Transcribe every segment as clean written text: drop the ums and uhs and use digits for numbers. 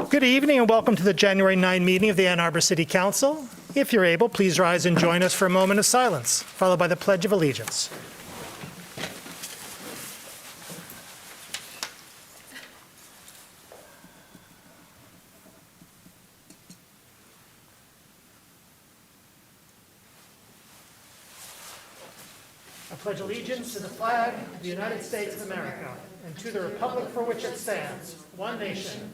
Good evening and welcome to the January 9 meeting of the Ann Arbor City Council. If you're able, please rise and join us for a moment of silence, followed by the Pledge of Allegiance. I pledge allegiance to the flag of the United States of America and to the republic for which it stands, one nation,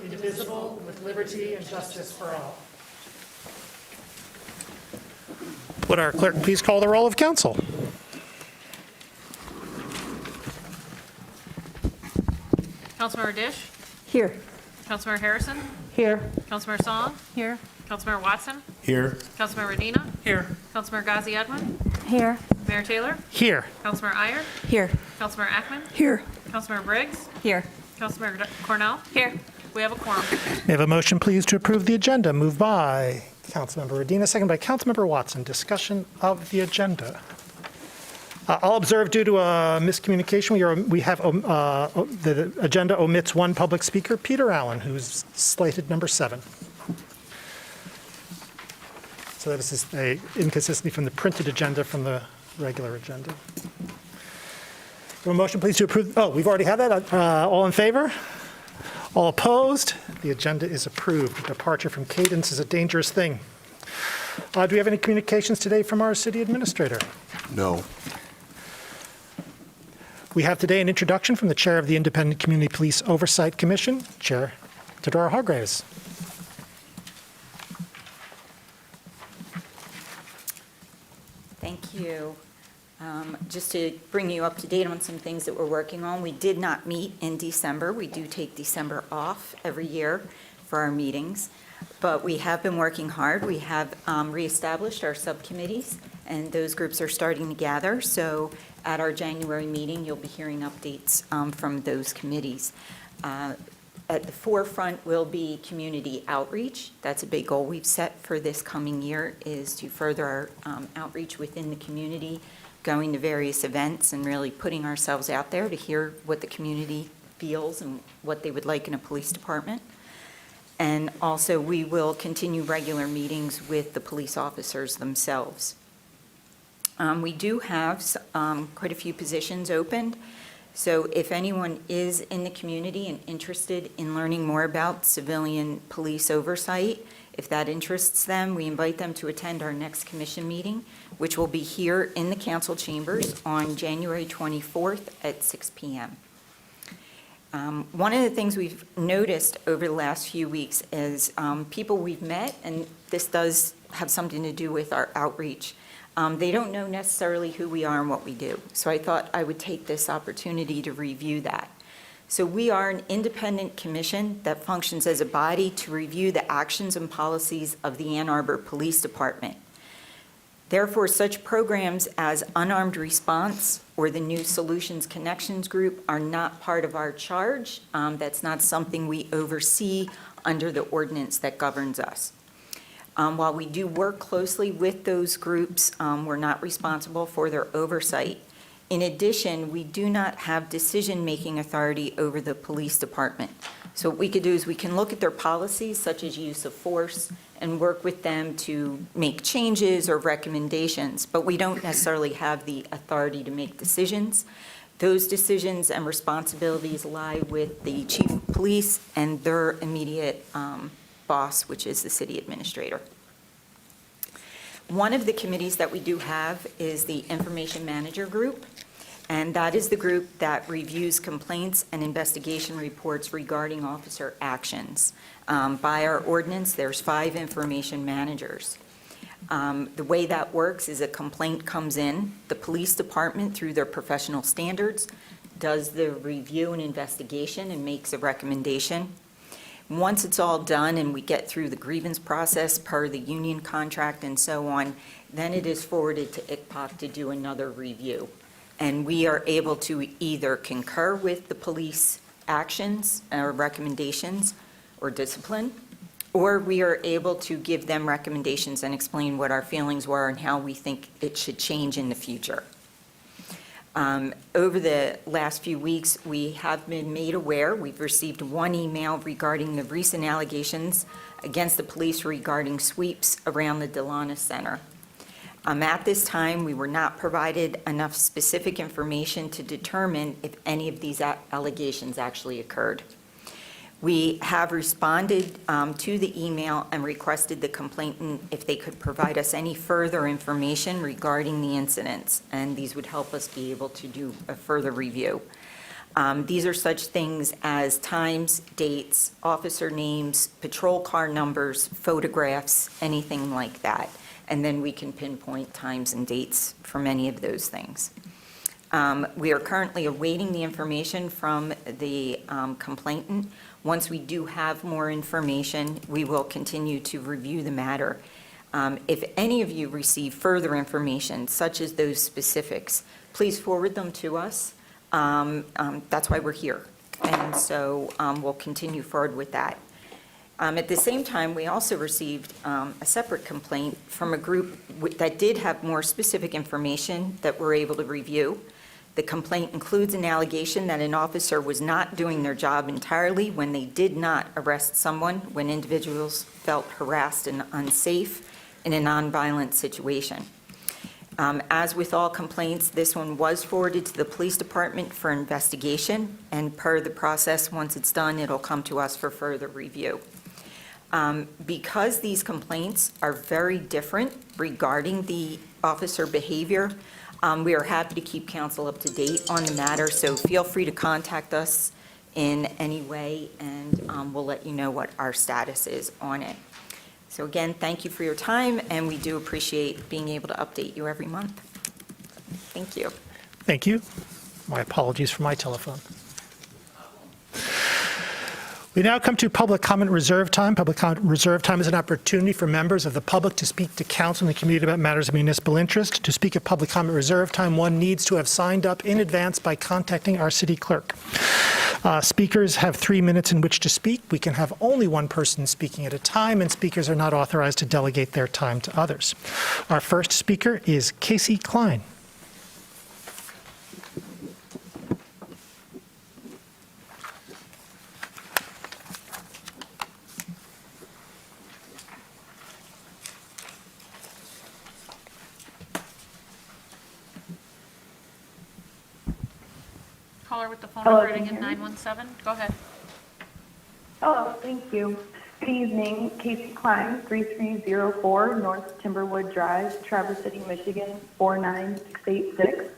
indivisible, with liberty and justice for all. Would our clerk please call the roll of council? Councilmember Dish. Here. Councilmember Harrison. Here. Councilmember Song. Here. Councilmember Watson. Here. Councilmember Medina. Here. Councilmember Ghazi Edwin. Here. Mayor Taylor. Here. Councilmember Iyer. Here. Councilmember Ackman. Here. Councilmember Briggs. Here. Councilmember Cornell. Here. We have a quorum. May I have a motion, please, to approve the agenda? Moved by Councilmember Medina, second by Councilmember Watson. Discussion of the agenda. I'll observe due to a miscommunication, we have the agenda omits one public speaker, Peter Allen, who's slated number 7. So this is an inconsistency from the printed agenda from the regular agenda. A motion, please, to approve. Oh, we've already had that. All in favor? All opposed? The agenda is approved. Departure from cadence is a dangerous thing. Do we have any communications today from our city administrator? No. We have today an introduction from the chair of the Independent Community Police Oversight Commission, Chair Tadora Hargraves. Thank you. Just to bring you up to date on some things that we're working on, we did not meet in December. We do take December off every year for our meetings, but we have been working hard. We have reestablished our subcommittees, and those groups are starting to gather. So at our January meeting, you'll be hearing updates from those committees. At the forefront will be community outreach. That's a big goal we've set for this coming year, is to further our outreach within the community, going to various events and really putting ourselves out there to hear what the community feels and what they would like in a police department. And also, we will continue regular meetings with the police officers themselves. We do have quite a few positions opened. So if anyone is in the community and interested in learning more about civilian police oversight, if that interests them, we invite them to attend our next commission meeting, which will be here in the council chambers on January 24th at 6 p.m. One of the things we've noticed over the last few weeks is people we've met, and this does have something to do with our outreach, they don't know necessarily who we are and what we do. So I thought I would take this opportunity to review that. So we are an independent commission that functions as a body to review the actions and policies of the Ann Arbor Police Department. Therefore, such programs as Unarmed Response or the new Solutions Connections Group are not part of our charge. That's not something we oversee under the ordinance that governs us. While we do work closely with those groups, we're not responsible for their oversight. In addition, we do not have decision-making authority over the police department. So what we could do is we can look at their policies, such as use of force, and work with them to make changes or recommendations, but we don't necessarily have the authority to make decisions. Those decisions and responsibilities lie with the chief of police and their immediate boss, which is the city administrator. One of the committees that we do have is the Information Manager Group, and that is the group that reviews complaints and investigation reports regarding officer actions. By our ordinance, there's 5 information managers. The way that works is a complaint comes in, the police department, through their professional standards, does the review and investigation and makes a recommendation. Once it's all done and we get through the grievance process per the union contract and so on, then it is forwarded to ICPOC to do another review. And we are able to either concur with the police actions or recommendations or discipline, or we are able to give them recommendations and explain what our feelings were and how we think it should change in the future. Over the last few weeks, we have been made aware, we've received one email regarding the recent allegations against the police regarding sweeps around the Delana Center. At this time, we were not provided enough specific information to determine if any of these allegations actually occurred. We have responded to the email and requested the complainant if they could provide us any further information regarding the incidents, and these would help us be able to do a further review. These are such things as times, dates, officer names, patrol car numbers, photographs, anything like that. And then we can pinpoint times and dates from any of those things. We are currently awaiting the information from the complainant. Once we do have more information, we will continue to review the matter. If any of you receive further information, such as those specifics, please forward them to us. That's why we're here. And so we'll continue forward with that. At the same time, we also received a separate complaint from a group that did have more specific information that we're able to review. The complaint includes an allegation that an officer was not doing their job entirely when they did not arrest someone when individuals felt harassed and unsafe in a nonviolent situation. As with all complaints, this one was forwarded to the police department for investigation, and per the process, once it's done, it'll come to us for further review. Because these complaints are very different regarding the officer behavior, we are happy to keep council up to date on the matter, so feel free to contact us in any way, and we'll let you know what our status is on it. So again, thank you for your time, and we do appreciate being able to update you every month. Thank you. Thank you. My apologies for my telephone. We now come to public comment reserve time. Public comment reserve time is an opportunity for members of the public to speak to council and the community about matters of municipal interest. To speak at public comment reserve time, one needs to have signed up in advance by contacting our city clerk. Speakers have 3 minutes in which to speak. We can have only one person speaking at a time, and speakers are not authorized to delegate their time to others. Our first speaker is Casey Klein. Caller with the phone Hello, number can ending you in hear me? 917. Go ahead. Hello, thank you. Good evening, Casey Klein, 3304 North Timberwood Drive, Traverse City, Michigan, 49686.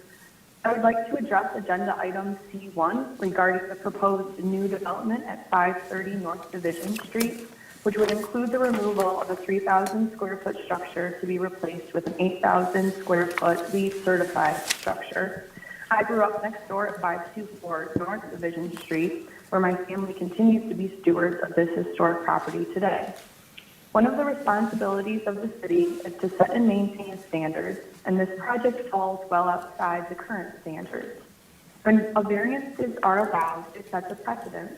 I would like to address agenda item C1 regarding the proposed new development at 530 North Division Street, which would include the removal of a 3,000 square foot structure to be replaced with an 8,000 square foot LEED certified structure. I grew up next door at 524 North Division Street, where my family continues to be stewards of this historic property today. One of the responsibilities of the city is to set and maintain standards, and this project falls well outside the current standards. When variances are allowed, it sets a precedent.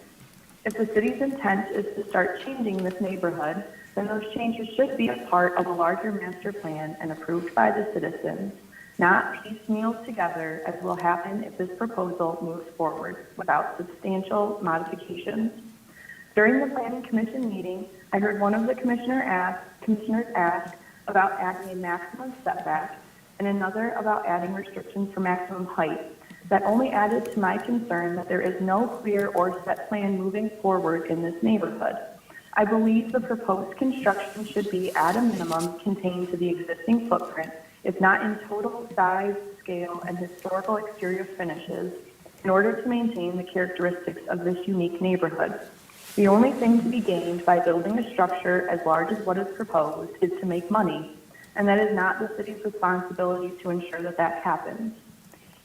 If the city's intent is to start changing this neighborhood, then those changes should be a part of a larger master plan and approved by the citizens, not piecemeal together, as will happen if this proposal moves forward without substantial modifications. During the Planning Commission meeting, I heard one of the commissioners ask about adding a maximum setback and another about adding restrictions for maximum height. That only added to my concern that there is no clear or set plan moving forward in this neighborhood. I believe the proposed construction should be at a minimum contained to the existing footprint, if not in total size, scale, and historical exterior finishes, in order to maintain the characteristics of this unique neighborhood. The only thing to be gained by building a structure as large as what is proposed is to make money, and that is not the city's responsibility to ensure that that happens.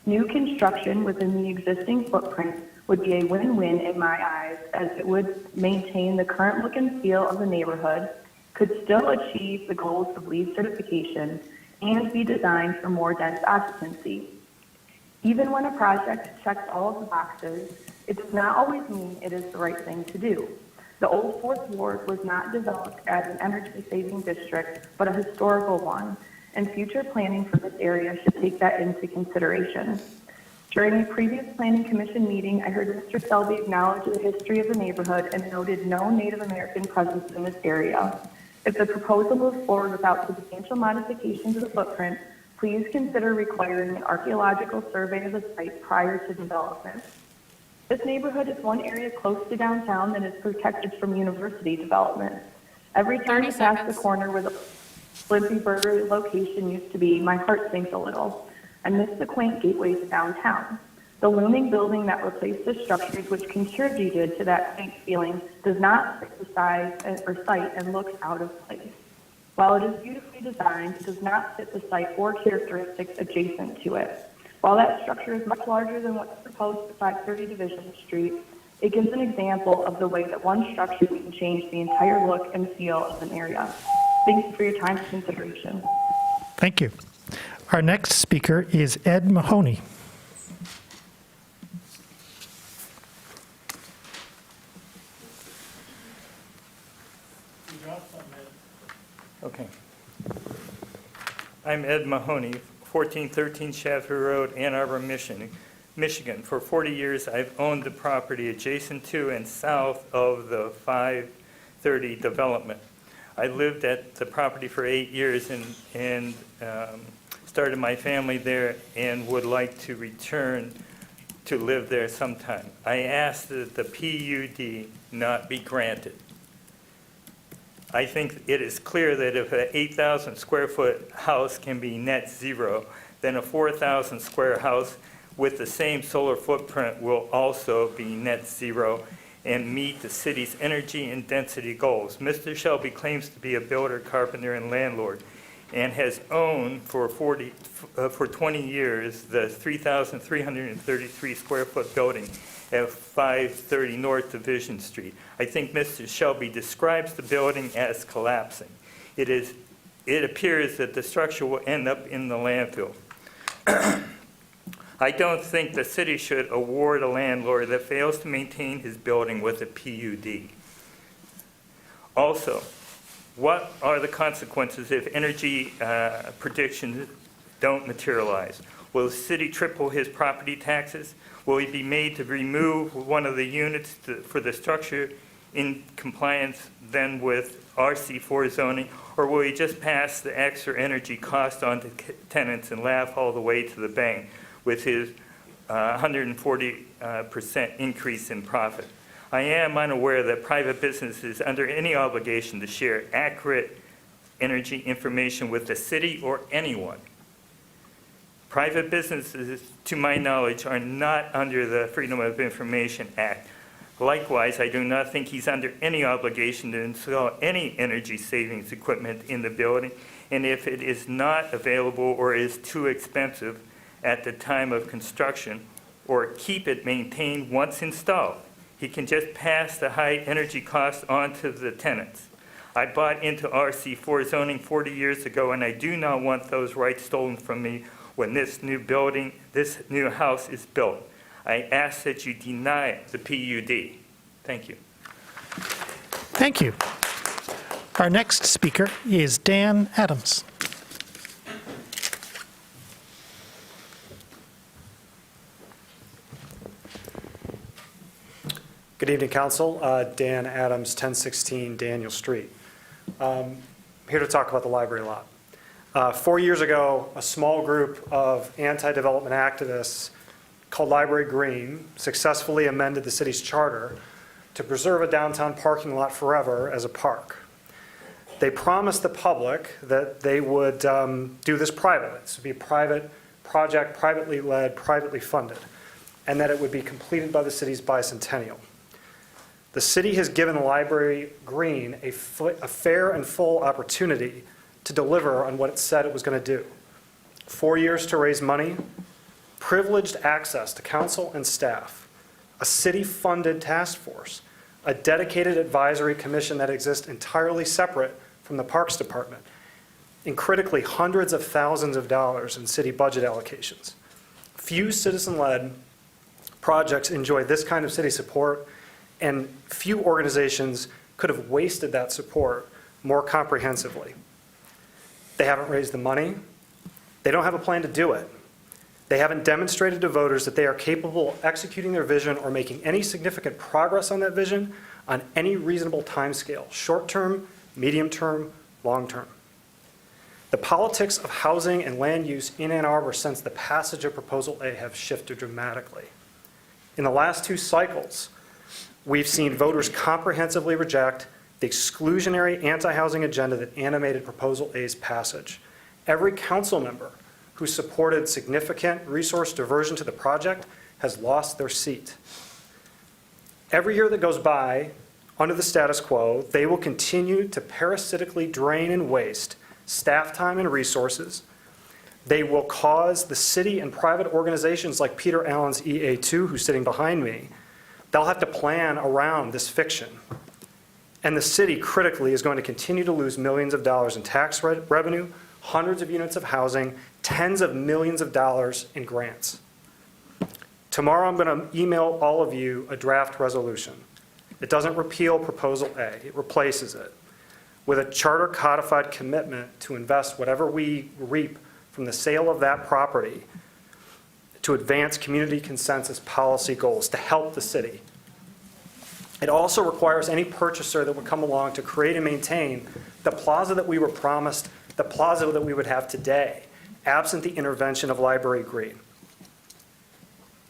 New construction within the existing footprint would be a win-win in my eyes, as it would maintain the current look and feel of the neighborhood, could still achieve the goals of LEED certification, and be designed for more dense occupancy. Even when a project checks all of the boxes, it does not always mean it is the right thing to do. The old Fourth Ward was not developed as an energy-saving district, but a historical one, and future planning for this area should take that into consideration. During a previous Planning Commission meeting, I heard Mr. Selby acknowledge the history of the neighborhood and noted no Native American presence in this area. If the proposal moves forward without substantial modifications of the footprint, please consider requiring an archaeological survey of the site prior to development. This neighborhood is one area close to downtown that is protected from university development. Every time 30 I pass seconds. the corner where the Flippy Burger location used to be, my heart sinks a little. I miss the quaint gateways of downtown. The looming building that replaced the structures which contributed to that quaint feeling does not fit the size or site and looks out of place. While it is beautifully designed, it does not fit the site or characteristics adjacent to it. While that structure is much larger than what's proposed at 530 Division Street, it gives an example of the way that one structure can change the entire look and feel of an area. Thank you for your time and consideration. Thank you. Our next speaker is Ed Mahoney. Okay. I'm Ed Mahoney, 1413 Shaftesbury Road, Ann Arbor, Michigan. For 40 years, I've owned the property adjacent to and south of the 530 development. I lived at the property for 8 years and started my family there and would like to return to live there sometime. I asked that the PUD not be granted. I think it is clear that if an 8,000 square foot house can be net zero, then a 4,000 square house with the same solar footprint will also be net zero and meet the city's energy and density goals. Mr. Shelby claims to be a builder, carpenter, and landlord, and has owned for 20 years the 3,333 square foot building at 530 North Division Street. I think Mr. Shelby describes the building as collapsing. It appears that the structure will end up in the landfill. I don't think the city should award a landlord that fails to maintain his building with a PUD. Also, what are the consequences if energy predictions don't materialize? Will the city triple his property taxes? Will he be made to remove one of the units for the structure in compliance then with RC4 zoning? Or will he just pass the extra energy cost on to tenants and laugh all the way to the bank with his 140% increase in profit? I am unaware that private business is under any obligation to share accurate energy information with the city or anyone. Private businesses, to my knowledge, are not under the Freedom of Information Act. Likewise, I do not think he's under any obligation to install any energy savings equipment in the building, and if it is not available or is too expensive at the time of construction, or keep it maintained once installed, he can just pass the high energy costs on to the tenants. I bought into RC4 zoning 40 years ago, and I do not want those rights stolen from me when this new house is built. I ask that you deny the PUD. Thank you. Thank you. Our next speaker is Dan Adams. Good evening, Council. Dan Adams, 1016 Daniel Street. Here to talk about the library lot. 4 years ago, a small group of anti-development activists called Library Green successfully amended the city's charter to preserve a downtown parking lot forever as a park. They promised the public that they would do this privately. This would be a private project, privately led, privately funded, and that it would be completed by the city's bicentennial. The city has given Library Green a fair and full opportunity to deliver on what it said it was going to do. 4 years to raise money, privileged access to council and staff, a city-funded task force, a dedicated advisory commission that exists entirely separate from the Parks Department, and critically, hundreds of thousands of dollars in city budget allocations. Few citizen-led projects enjoy this kind of city support and few organizations could have wasted that support more comprehensively. They haven't raised the money. They don't have a plan to do it. They haven't demonstrated to voters that they are capable of executing their vision or making any significant progress on that vision on any reasonable timescale, short-term, medium-term, long-term. The politics of housing and land use in Ann Arbor since the passage of Proposal A have shifted dramatically. In the last 2 cycles, we've seen voters comprehensively reject the exclusionary anti-housing agenda that animated Proposal A's passage. Every council member who supported significant resource diversion to the project has lost their seat. Every year that goes by, under the status quo, they will continue to parasitically drain and waste staff time and resources. They will cause the city and private organizations like Peter Allen's EA2, who's sitting behind me, they'll have to plan around this fiction. And the city, critically, is going to continue to lose millions of dollars in tax revenue, hundreds of units of housing, tens of millions of dollars in grants. Tomorrow, I'm going to email all of you a draft resolution. It doesn't repeal Proposal A. It replaces it with a charter codified commitment to invest whatever we reap from the sale of that property to advance community consensus policy goals to help the city. It also requires any purchaser that would come along to create and maintain the plaza that we were promised, the plaza that we would have today, absent the intervention of Library Green.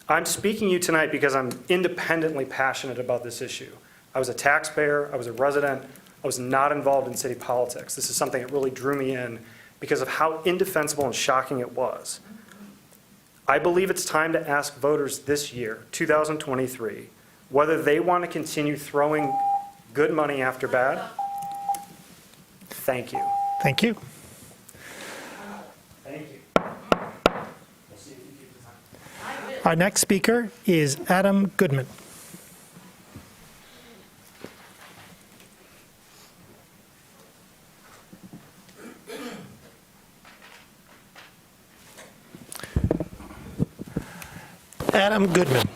I'm speaking to you tonight because I'm independently passionate about this issue. I was a taxpayer, I was a resident, I was not involved in city politics. This is something that really drew me in because of how indefensible and shocking it was. I believe it's time to ask voters this year, 2023, whether they want to continue throwing good money after bad. Thank you. Thank you. Thank you. Our next speaker is Adam Goodman. Adam Goodman.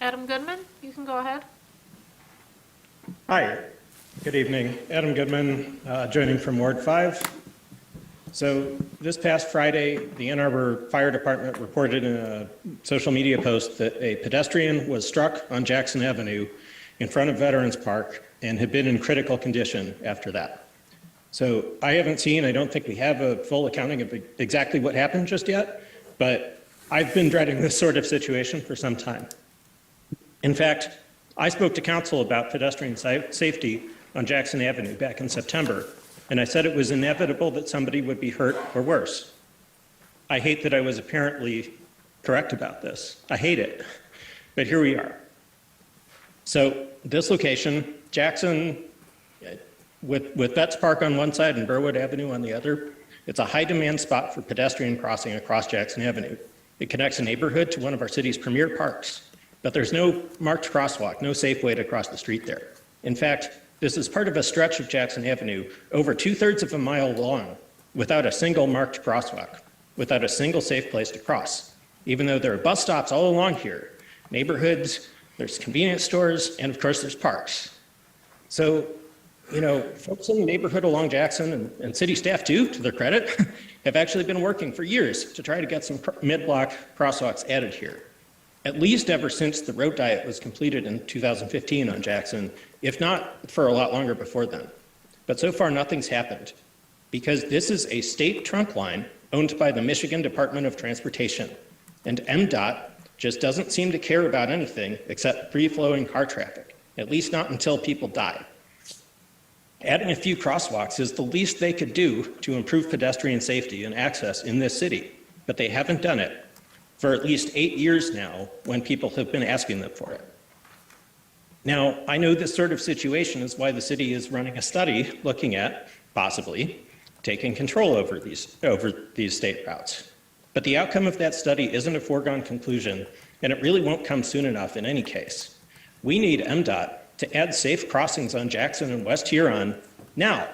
Adam Goodman, you can go ahead. Hi, good evening. Adam Goodman, joining from Ward 5. So this past Friday, the Ann Arbor Fire Department reported in a social media post that a pedestrian was struck on Jackson Avenue in front of Veterans Park and had been in critical condition after that. So I haven't seen, I don't think we have a full accounting of exactly what happened just yet, but I've been dreading this sort of situation for some time. In fact, I spoke to council about pedestrian safety on Jackson Avenue back in September, and I said it was inevitable that somebody would be hurt or worse. I hate that I was apparently correct about this. I hate it, but here we are. So this location, Jackson, with Betts Park on one side and Burwood Avenue on the other, it's a high demand spot for pedestrian crossing across Jackson Avenue. It connects a neighborhood to one of our city's premier parks. But there's no marked crosswalk, no safe way to cross the street there. In fact, this is part of a stretch of Jackson Avenue over 2/3 of a mile long without a single marked crosswalk, without a single safe place to cross, even though there are bus stops all along here, neighborhoods, there's convenience stores, and of course there's parks. So, folks in the neighborhood along Jackson and city staff too, to their credit, have actually been working for years to try to get some mid-block crosswalks added here. At least ever since the road diet was completed in 2015 on Jackson, if not for a lot longer before then. But so far, nothing's happened because this is a state trunk line owned by the Michigan Department of Transportation, and MDOT just doesn't seem to care about anything except free-flowing car traffic, at least not until people die. Adding a few crosswalks is the least they could do to improve pedestrian safety and access in this city, but they haven't done it for at least 8 years now when people have been asking them for it. Now, I know this sort of situation is why the city is running a study looking at possibly taking control over these state routes. But the outcome of that study isn't a foregone conclusion, and it really won't come soon enough in any case. We need MDOT to add safe crossings on Jackson and West Huron now,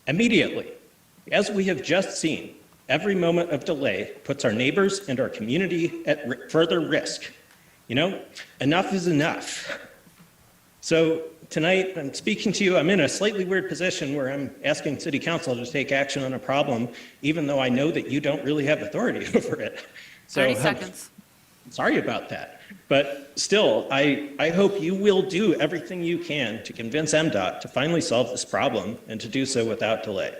immediately. As we have just seen, every moment of delay puts our neighbors and our community at further risk. You know, enough is enough. So tonight, I'm speaking to you, I'm in a slightly weird position where I'm asking City Council to take action on a problem, even though I know that you don't really have authority over it. So, 30 seconds. Sorry about that. But still, I hope you will do everything you can to convince MDOT to finally solve this problem and to do so without delay.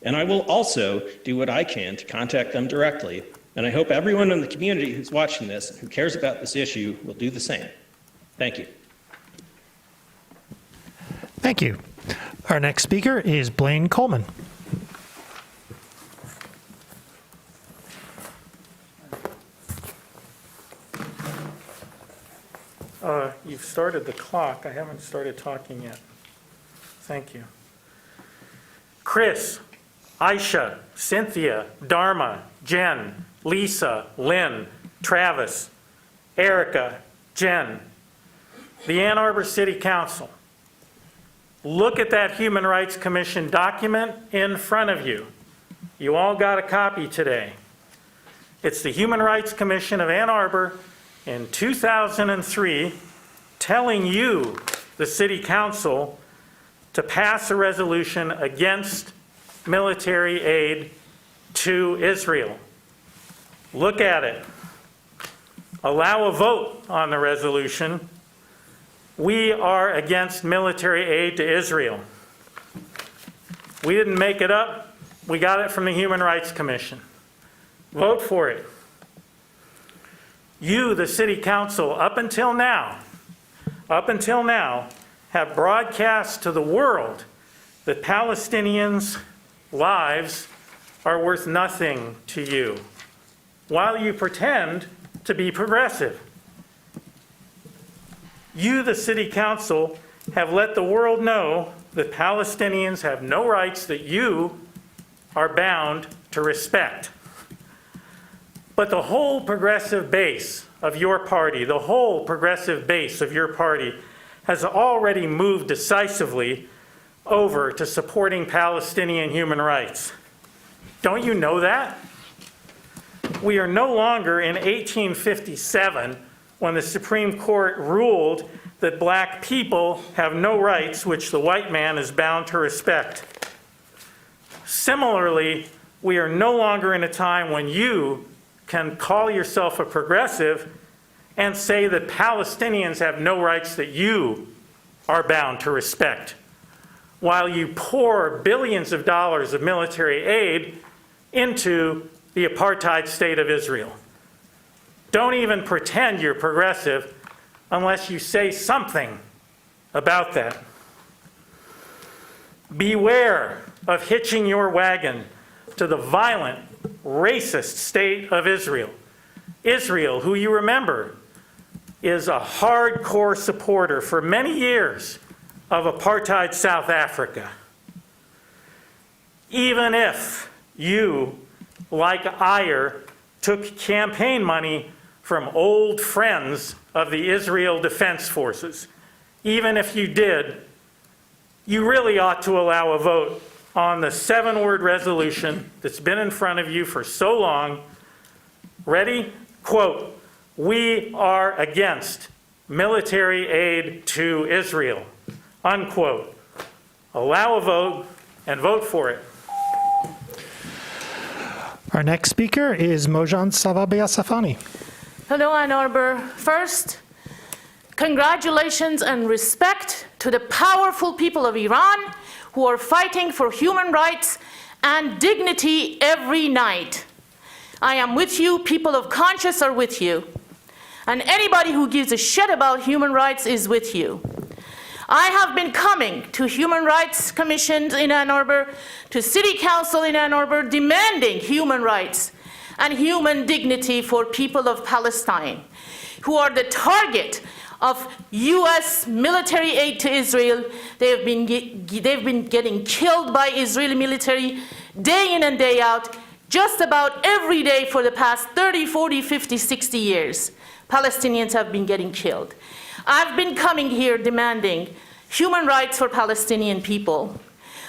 And I will also do what I can to contact them directly. And I hope everyone in the community who's watching this and who cares about this issue will do the same. Thank you. Thank you. Our next speaker is Blaine Coleman. You've started the clock. I haven't started talking yet. Thank you. Chris, Aisha, Cynthia, Dharma, Jen, Lisa, Lynn, Travis, Erica, Jen, the Ann Arbor City Council. Look at that Human Rights Commission document in front of you. You all got a copy today. It's the Human Rights Commission of Ann Arbor in 2003 telling you, the City Council, to pass a resolution against military aid to Israel. Look at it. Allow a vote on the resolution. We are against military aid to Israel. We didn't make it up. We got it from the Human Rights Commission. Vote for it. You, the City Council, up until now, have broadcast to the world that Palestinians' lives are worth nothing to you, while you pretend to be progressive. You, the City Council, have let the world know that Palestinians have no rights that you are bound to respect. But the whole progressive base of your party, has already moved decisively over to supporting Palestinian human rights. Don't you know that? We are no longer in 1857 when the Supreme Court ruled that black people have no rights which the white man is bound to respect. Similarly, we are no longer in a time when you can call yourself a progressive and say that Palestinians have no rights that you are bound to respect, while you pour billions of dollars of military aid into the apartheid state of Israel. Don't even pretend you're progressive unless you say something about that. Beware of hitching your wagon to the violent, racist state of Israel. Israel, who you remember, is a hardcore supporter for many years of apartheid South Africa. Even if you, like Ayer, took campaign money from old friends of the Israel Defense Forces, even if you did, you really ought to allow a vote on the 7-word resolution that's been in front of you for so long. Ready? Quote, "We are against military aid to Israel." Unquote. Allow a vote and vote for it. Our next speaker is Mojan Safani. Hello, Ann Arbor. First, congratulations and respect to the powerful people of Iran who are fighting for human rights and dignity every night. I am with you. People of conscience are with you. And anybody who gives a shit about human rights is with you. I have been coming to human rights commissions in Ann Arbor, to city council in Ann Arbor, demanding human rights and human dignity for people of Palestine, who are the target of U.S. military aid to Israel. They've been getting killed by Israeli military day in and day out, just about every day for the past 30, 40, 50, 60 years. Palestinians have been getting killed. I've been coming here demanding human rights for Palestinian people.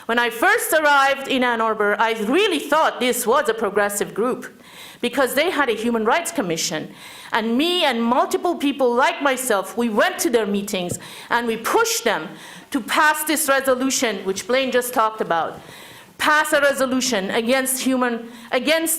When I first arrived in Ann Arbor, I really thought this was a progressive group because they had a Human Rights Commission. And me and multiple people like myself, we went to their meetings and we pushed them to pass this resolution, which Blaine just talked about. Pass a resolution against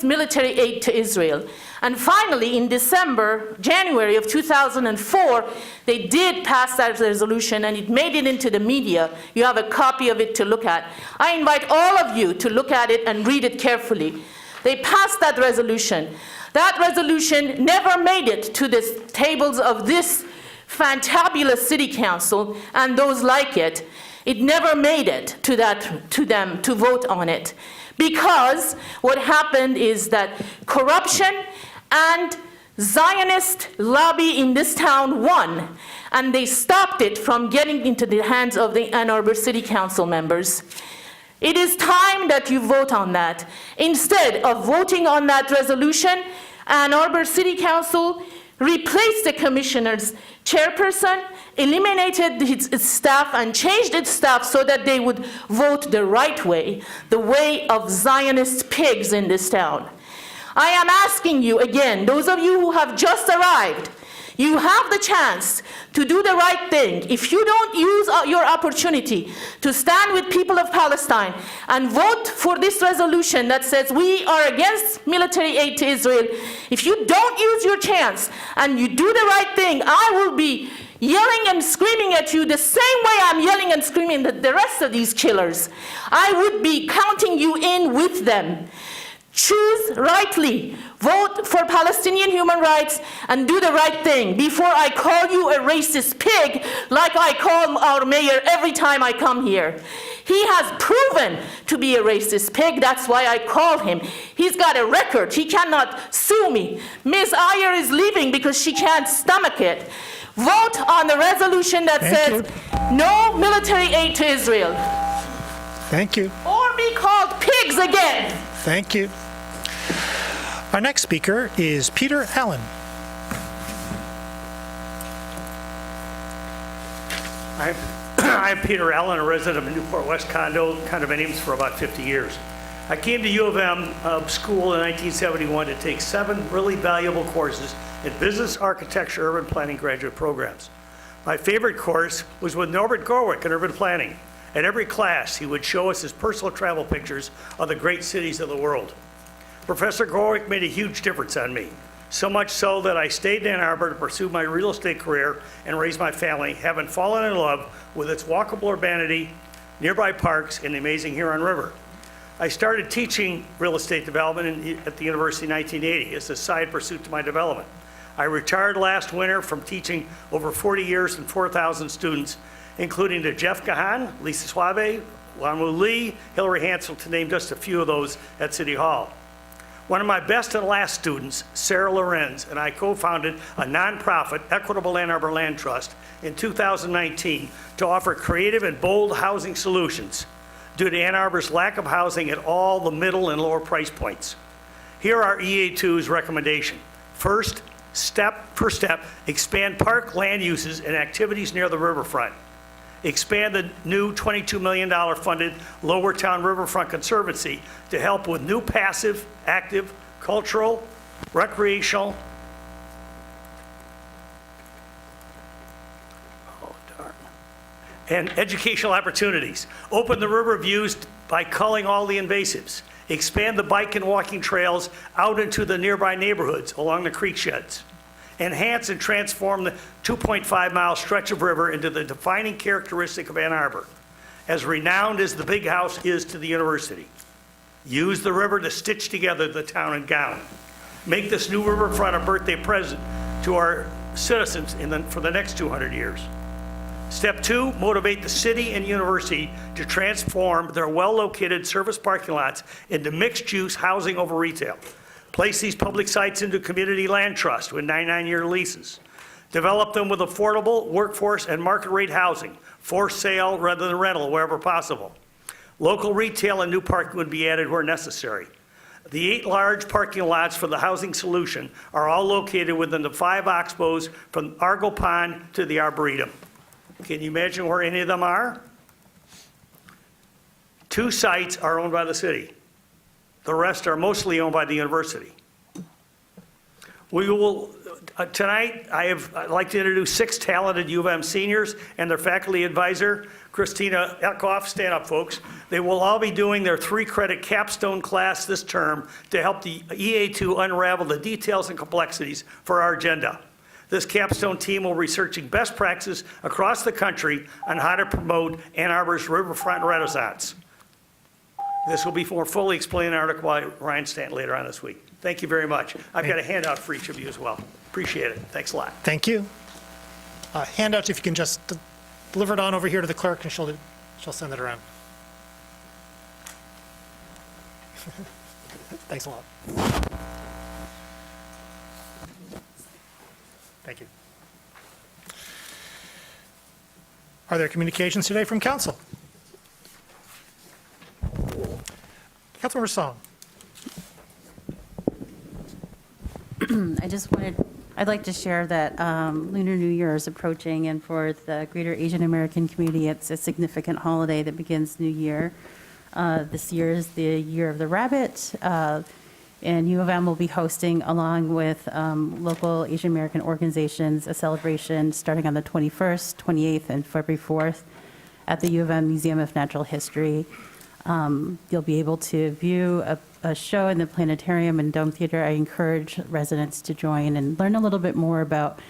military aid to Israel. And finally, in January of 2004, they did pass that resolution and it made it into the media. You have a copy of it to look at. I invite all of you to look at it and read it carefully. They passed that resolution. That resolution never made it to the tables of this fantabulous city council and those like it. It never made it to them to vote on it. Because what happened is that corruption and Zionist lobby in this town won, and they stopped it from getting into the hands of the Ann Arbor City Council members. It is time that you vote on that. Instead of voting on that resolution, Ann Arbor City Council replaced the commissioner's chairperson, eliminated its staff, and changed its staff so that they would vote the right way, the way of Zionist pigs in this town. I am asking you again, those of you who have just arrived, you have the chance to do the right thing. If you don't use your opportunity to stand with people of Palestine and vote for this resolution that says we are against military aid to Israel, if you don't use your chance and you do the right thing, I will be yelling and screaming at you the same way I'm yelling and screaming at the rest of these killers. I would be counting you in with them. Choose rightly, vote for Palestinian human rights, and do the right thing before I call you a racist pig like I call our mayor every time I come here. He has proven to be a racist pig, that's why I call him. He's got a record, he cannot sue me. Ms. Ayer is leaving because she can't stomach it. Vote on the resolution that says no military aid to Israel. Thank you. Or be called pigs again. Thank you. Our next speaker is Peter Allen. I'm Peter Allen, a resident of Newport West condominiums for about 50 years. I came to U of M school in 1971 to take 7 really valuable courses in business, architecture, urban planning graduate programs. My favorite course was with Norbert Gorwick in urban planning. At every class, he would show us his personal travel pictures of the great cities of the world. Professor Gorwick made a huge difference on me, so much so that I stayed in Ann Arbor to pursue my real estate career and raise my family, having fallen in love with its walkable urbanity, nearby parks, and the amazing Huron River. I started teaching real estate development at the university in 1980 as a side pursuit to my development. I retired last winter from teaching over 40 years and 4,000 students, including to Jeff Gahan, Lisa Suave, Wanwu Lee, Hillary Hansel, to name just a few of those at City Hall. One of my best and last students, Sarah Lorenz, and I co-founded a nonprofit, Equitable Ann Arbor Land Trust, in 2019 to offer creative and bold housing solutions due to Ann Arbor's lack of housing at all the middle and lower price points. Here are EA2's recommendation. First step, expand park land uses and activities near the riverfront. Expand the new $22 million funded Lower Town Riverfront Conservancy to help with new passive, active, cultural, recreational, and educational opportunities. Open the river views by culling all the invasives. Expand the bike and walking trails out into the nearby neighborhoods along the creek sheds. Enhance and transform the 2.5-mile stretch of river into the defining characteristic of Ann Arbor, as renowned as the big house is to the university. Use the river to stitch together the town and gown. Make this new riverfront a birthday present to our citizens for the next 200 years. Step 2, motivate the city and university to transform their well-located service parking lots into mixed-use housing over retail. Place these public sites into community land trust with 99-year leases. Develop them with affordable workforce and market rate housing, for sale rather than rental wherever possible. Local retail and new parking would be added where necessary. The 8 large parking lots for the housing solution are all located within the 5 oxbows from Argo Pond to the Arboretum. Can you imagine where any of them are? 2 sites are owned by the city. The rest are mostly owned by the university. We will, tonight, I'd like to introduce 6 talented U of M seniors and their faculty advisor, Christina Eckhoff. Stand up, folks. They will all be doing their 3-credit capstone class this term to help the EA2 unravel the details and complexities for our agenda. This capstone team will be researching best practices across the country on how to promote Ann Arbor's riverfront renaissance. This will be more fully explained in an article by Ryan Stanton later on this week. Thank you very much. I've got a handout for each of you as well. Appreciate it. Thanks a lot. Thank you. Handouts, if you can just deliver it on over here to the clerk, and she'll send it around. Thanks a lot. Thank you. Are there communications today from council? Councilmember Song. I'd like to share that Lunar New Year is approaching, and for the greater Asian American community, it's a significant holiday that begins New Year. This year is the Year of the Rabbit, and U of M will be hosting, along with local Asian American organizations, a celebration starting on the 21st, 28th, and February 4th at the U of M Museum of Natural History. You'll be able to view a show in the planetarium and Dome Theater. I encourage residents to join and learn a little bit more about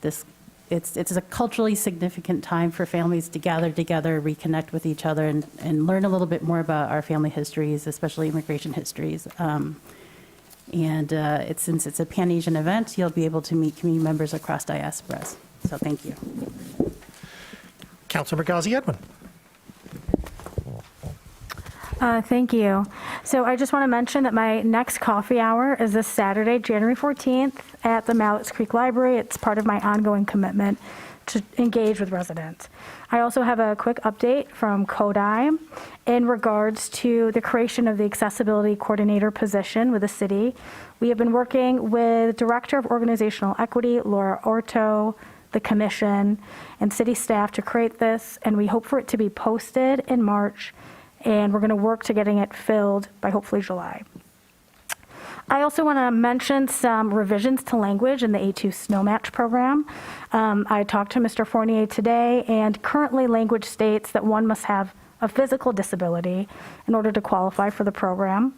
this. It's a culturally significant time for families to gather together, reconnect with each other, and learn a little bit more about our family histories, especially immigration histories. Since it's a Pan-Asian event, you'll be able to meet community members across diasporas. So thank you. Councilmember Ghazi Edwin. Thank you. So I just want to mention that my next coffee hour is this Saturday, January 14th, at the Mallett's Creek Library. It's part of my ongoing commitment to engage with residents. I also have a quick update from CODI in regards to the creation of the accessibility coordinator position with the city. We have been working with Director of Organizational Equity, Laura Orto, the commission, and city staff to create this, and we hope for it to be posted in March, and we're going to work to getting it filled by hopefully July. I also want to mention some revisions to language in the A2 Snow Match program. I talked to Mr. Fournier today, and currently language states that one must have a physical disability in order to qualify for the program.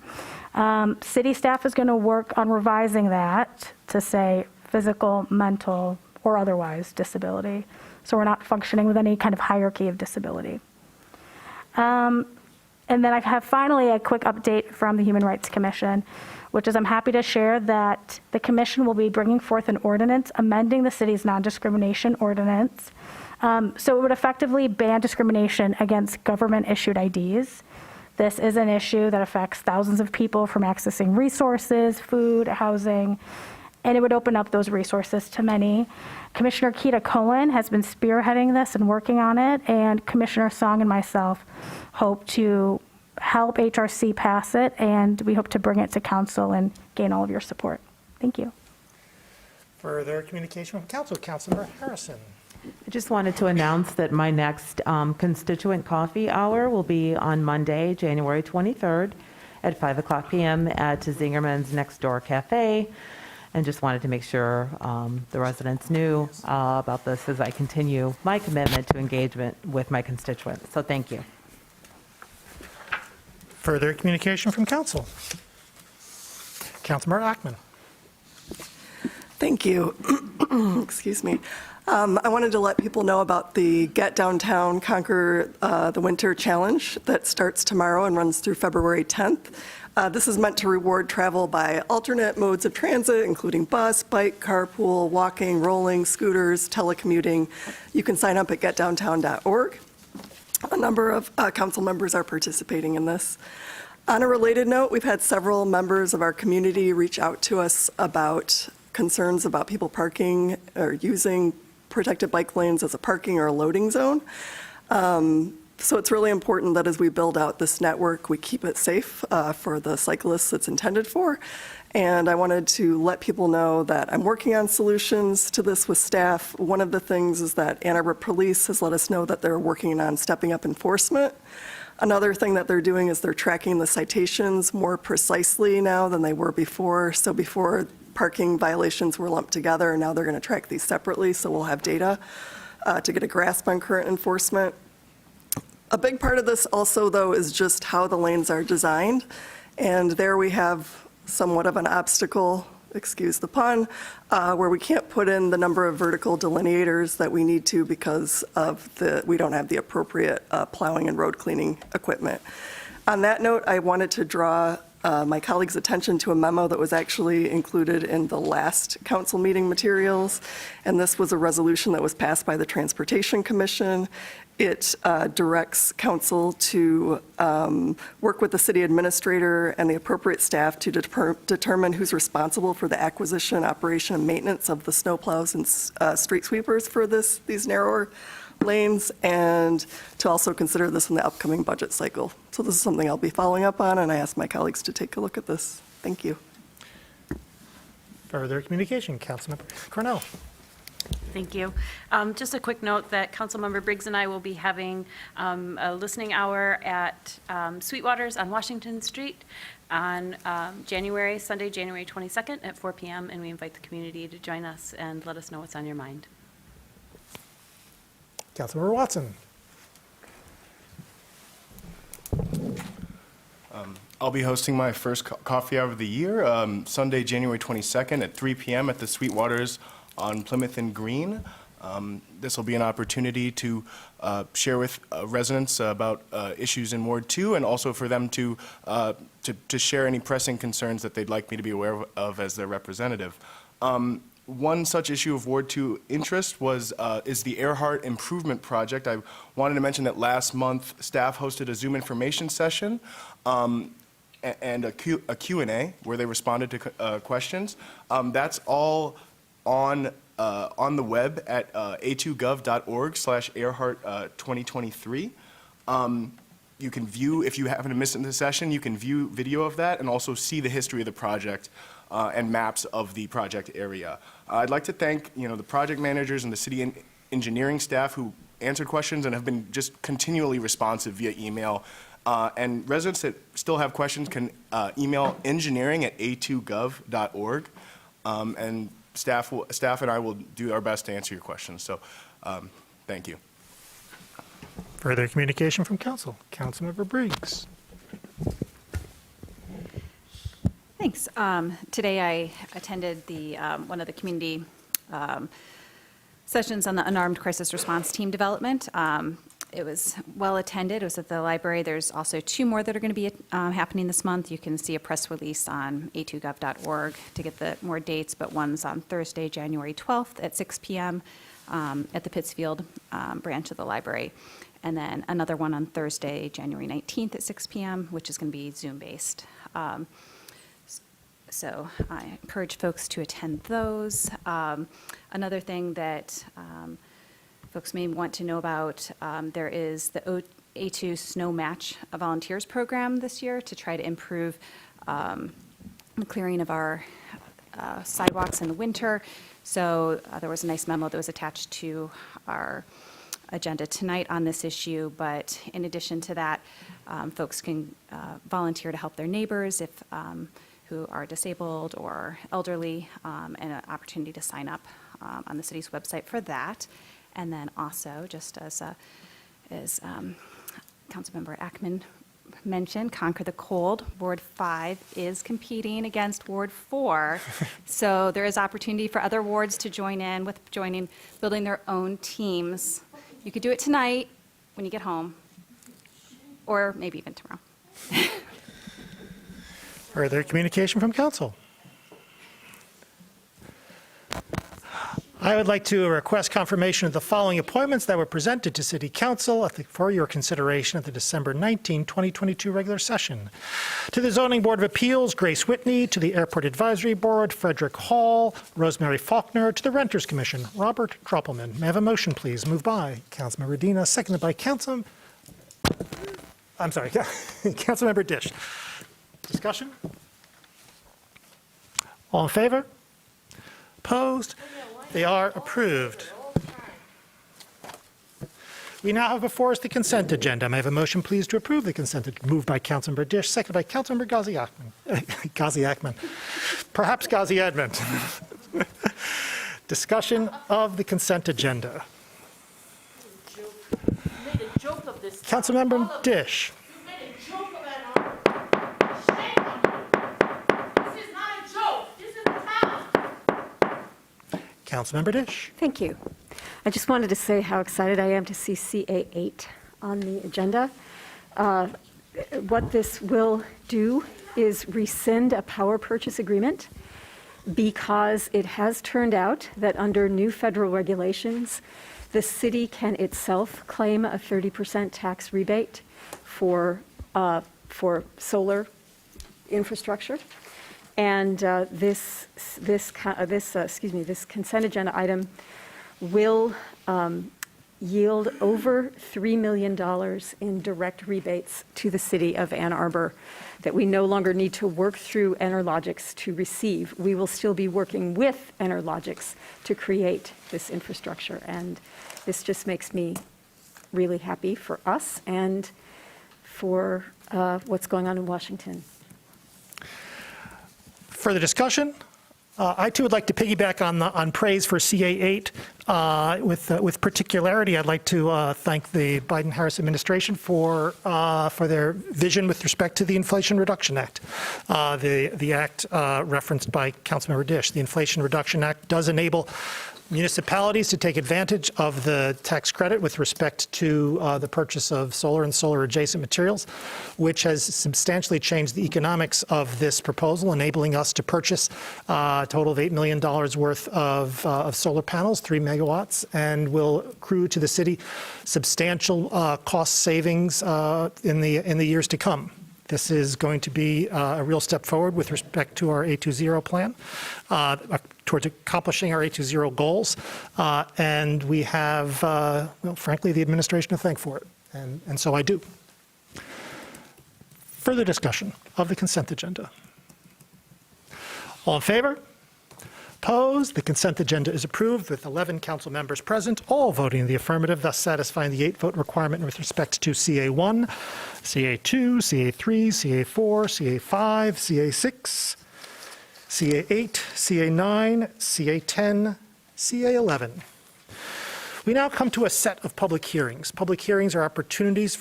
City staff is going to work on revising that to say physical, mental, or otherwise disability. So we're not functioning with any kind of hierarchy of disability. And then I have finally a quick update from the Human Rights Commission, which is I'm happy to share that the commission will be bringing forth an ordinance amending the city's non-discrimination ordinance. So it would effectively ban discrimination against government-issued IDs. This is an issue that affects thousands of people from accessing resources, food, housing, and it would open up those resources to many. Commissioner Keita Cohen has been spearheading this and working on it, and Commissioner Song and myself hope to help HRC pass it, and we hope to bring it to council and gain all of your support. Thank you. Further communication from council. Councilmember Harrison. I just wanted to announce that my next constituent coffee hour will be on Monday, January 23rd at 5:00 p.m. at Zingerman's Next Door Cafe. And just wanted to make sure the residents knew about this as I continue my commitment to engagement with my constituents. So thank you. Further communication from council. Councilmember Ackman. Thank you. Excuse me. I wanted to let people know about the Get Downtown Conquer the Winter Challenge that starts tomorrow and runs through February 10th. This is meant to reward travel by alternate modes of transit, including bus, bike, carpool, walking, rolling, scooters, telecommuting. You can sign up at getdowntown.org. A number of council members are participating in this. On a related note, we've had several members of our community reach out to us about concerns about people parking or using protected bike lanes as a parking or a loading zone. So it's really important that as we build out this network, we keep it safe for the cyclists it's intended for. And I wanted to let people know that I'm working on solutions to this with staff. One of the things is that Ann Arbor Police has let us know that they're working on stepping up enforcement. Another thing that they're doing is they're tracking the citations more precisely now than they were before. So before, parking violations were lumped together, and now they're going to track these separately, so we'll have data to get a grasp on current enforcement. A big part of this also, though, is just how the lanes are designed. And there we have somewhat of an obstacle, excuse the pun, where we can't put in the number of vertical delineators that we need to because of we don't have the appropriate plowing and road cleaning equipment. On that note, I wanted to draw my colleagues' attention to a memo that was actually included in the last council meeting materials, and this was a resolution that was passed by the Transportation Commission. It directs council to work with the city administrator and the appropriate staff to determine who's responsible for the acquisition, operation, and maintenance of the snowplows and street sweepers for these narrower lanes, and to also consider this in the upcoming budget cycle. So this is something I'll be following up on, and I ask my colleagues to take a look at this. Thank you. Further communication, Councilmember Cornell. Thank you. Just a quick note that Councilmember Briggs and I will be having a listening hour at Sweetwater's on Washington Street on Sunday, January 22nd at 4 p.m., and we invite the community to join us and let us know what's on your mind. Councilmember Watson. I'll be hosting my first coffee hour of the year, Sunday, January 22nd at 3 p.m. at the Sweetwaters on Plymouth and Green. This will be an opportunity to share with residents about issues in Ward 2, and also for them to share any pressing concerns that they'd like me to be aware of as their representative. One such issue of Ward 2 interest is the Earhart Improvement Project. I wanted to mention that last month, staff hosted a Zoom information session and a Q&A where they responded to questions. That's all on the web at a2gov.org/Earhart2023. You can view, if you happen to miss it in the session, you can view video of that and also see the history of the project and maps of the project area. I'd like to thank the project managers and the city engineering staff who answered questions and have been just continually responsive via email. And residents that still have questions can email engineering@a2gov.org, and staff and I will do our best to answer your questions. So, thank you. Further communication from council. Councilmember Briggs. Thanks. Today I attended the one of the community sessions on the unarmed crisis response team development. It was well attended. It was at the library. There's also 2 more that are going to be happening this month. You can see a press release on a2gov.org to get the more dates, but one's on Thursday, January 12th at 6 p.m. At the Pittsfield branch of the library. And then another one on Thursday, January 19th at 6 p.m., which is going to be Zoom-based. So I encourage folks to attend those. Another thing that folks may want to know about, there is the A2 Snow Match Volunteers program this year to try to improve the clearing of our sidewalks in the winter. So there was a nice memo that was attached to our agenda tonight on this issue, but in addition to that, folks can volunteer to help their neighbors if who are disabled or elderly, and an opportunity to sign up on the city's website for that. And then also, just as Councilmember Ackman mentioned, Conquer the Cold, Ward 5 is competing against Ward 4. So there is opportunity for other wards to join in with building their own teams. You could do it tonight when you get home, or maybe even tomorrow. Further communication from council. I would like to request confirmation of the following appointments that were presented to City Council for your consideration at the December 19, 2022 regular session. To the Zoning Board of Appeals, Grace Whitney. To the Airport Advisory Board, Frederick Hall. Rosemary Faulkner. To the Renters Commission, Robert Droppelman. May I have a motion, please? Moved by Councilmember Dina, seconded by Councilmember Dish. Discussion? All in favor? Opposed? They are approved. We now have before us the consent agenda. May I have a motion, please, to approve the consent agenda? Moved by Councilmember Dish, seconded by Councilmember Ghazi Akman. Perhaps Ghazi Edmond. Discussion of the consent agenda. You made a joke of this. Councilmember Dish. You made a joke of Ann Arbor. Shame on you. This is not a joke. This is a town. Councilmember Dish. Thank you. I just wanted to say how excited I am to see CA8 on the agenda. What this will do is rescind a power purchase agreement because it has turned out that under new federal regulations, the city can itself claim a 30% tax rebate for solar infrastructure. And this consent agenda item will yield over $3 million in direct rebates to the city of Ann Arbor that we no longer need to work through Enerlogics to receive. We will still be working with Enerlogics to create this infrastructure. And this just makes me really happy for us and for what's going on in Washington. Further discussion? I too would like to piggyback on praise for CA8. With particularity, I'd like to thank the Biden-Harris administration for their vision with respect to the Inflation Reduction Act. The act referenced by Councilmember Dish. The Inflation Reduction Act does enable municipalities to take advantage of the tax credit with respect to the purchase of solar and solar-adjacent materials, which has substantially changed the economics of this proposal, enabling us to purchase a total of $8 million worth of solar panels, 3 megawatts, and will accrue to the city substantial cost savings in the years to come. This is going to be a real step forward with respect to our 820 plan, towards accomplishing our 820 goals. And we have, well, frankly, the administration to thank for it. And so I do. Further discussion of the consent agenda. All in favor? Opposed? The consent agenda is approved with 11 council members present, all voting in the affirmative, thus satisfying the 8-vote requirement with respect to CA1, CA2, CA3, CA4, CA5, CA6, CA8, CA9, CA10, CA11. We now come to a set of public hearings. Public hearings are opportunities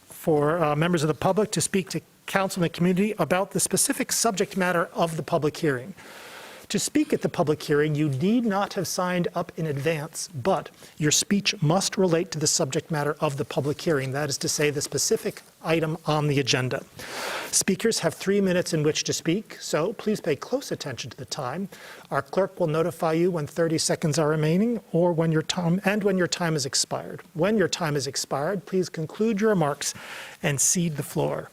for members of the public to speak to council and the community about the specific subject matter of the public hearing. To speak at the public hearing, you need not have signed up in advance, but your speech must relate to the subject matter of the public hearing, that is to say, the specific item on the agenda. Speakers have 3 minutes in which to speak, so please pay close attention to the time. Our clerk will notify you when 30 seconds are remaining or when your time is expired. When your time is expired, please conclude your remarks and cede the floor.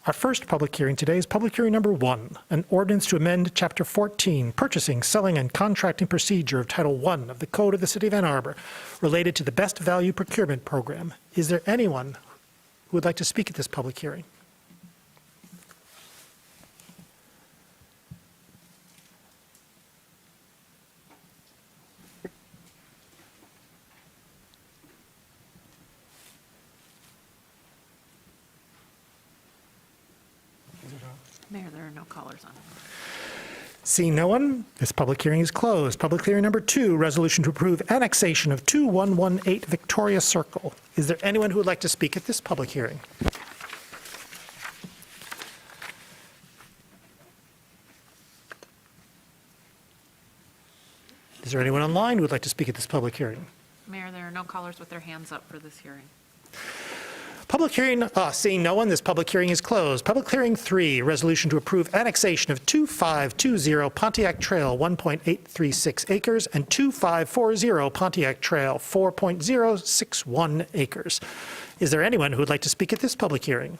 Our first public hearing today is public hearing number 1, an ordinance to amend Chapter 14, Purchasing, Selling, and Contracting Procedure of Title 1 of the Code of the City of Ann Arbor related to the Best Value Procurement Program. Is there anyone who would like to speak at this public hearing? Mayor, there are no callers on. Seeing no one, this public hearing is closed. Public hearing number 2, resolution to approve annexation of 2118 Victoria Circle. Is there anyone who would like to speak at this public hearing? Is there anyone online who would like to speak at this public hearing? Mayor, there are no callers with their hands up for this hearing. Public hearing, seeing no one, this public hearing is closed. Public hearing 3, resolution to approve annexation of 2520 Pontiac Trail, 1.836 acres, and 2540 Pontiac Trail, 4.061 acres. Is there anyone who would like to speak at this public hearing?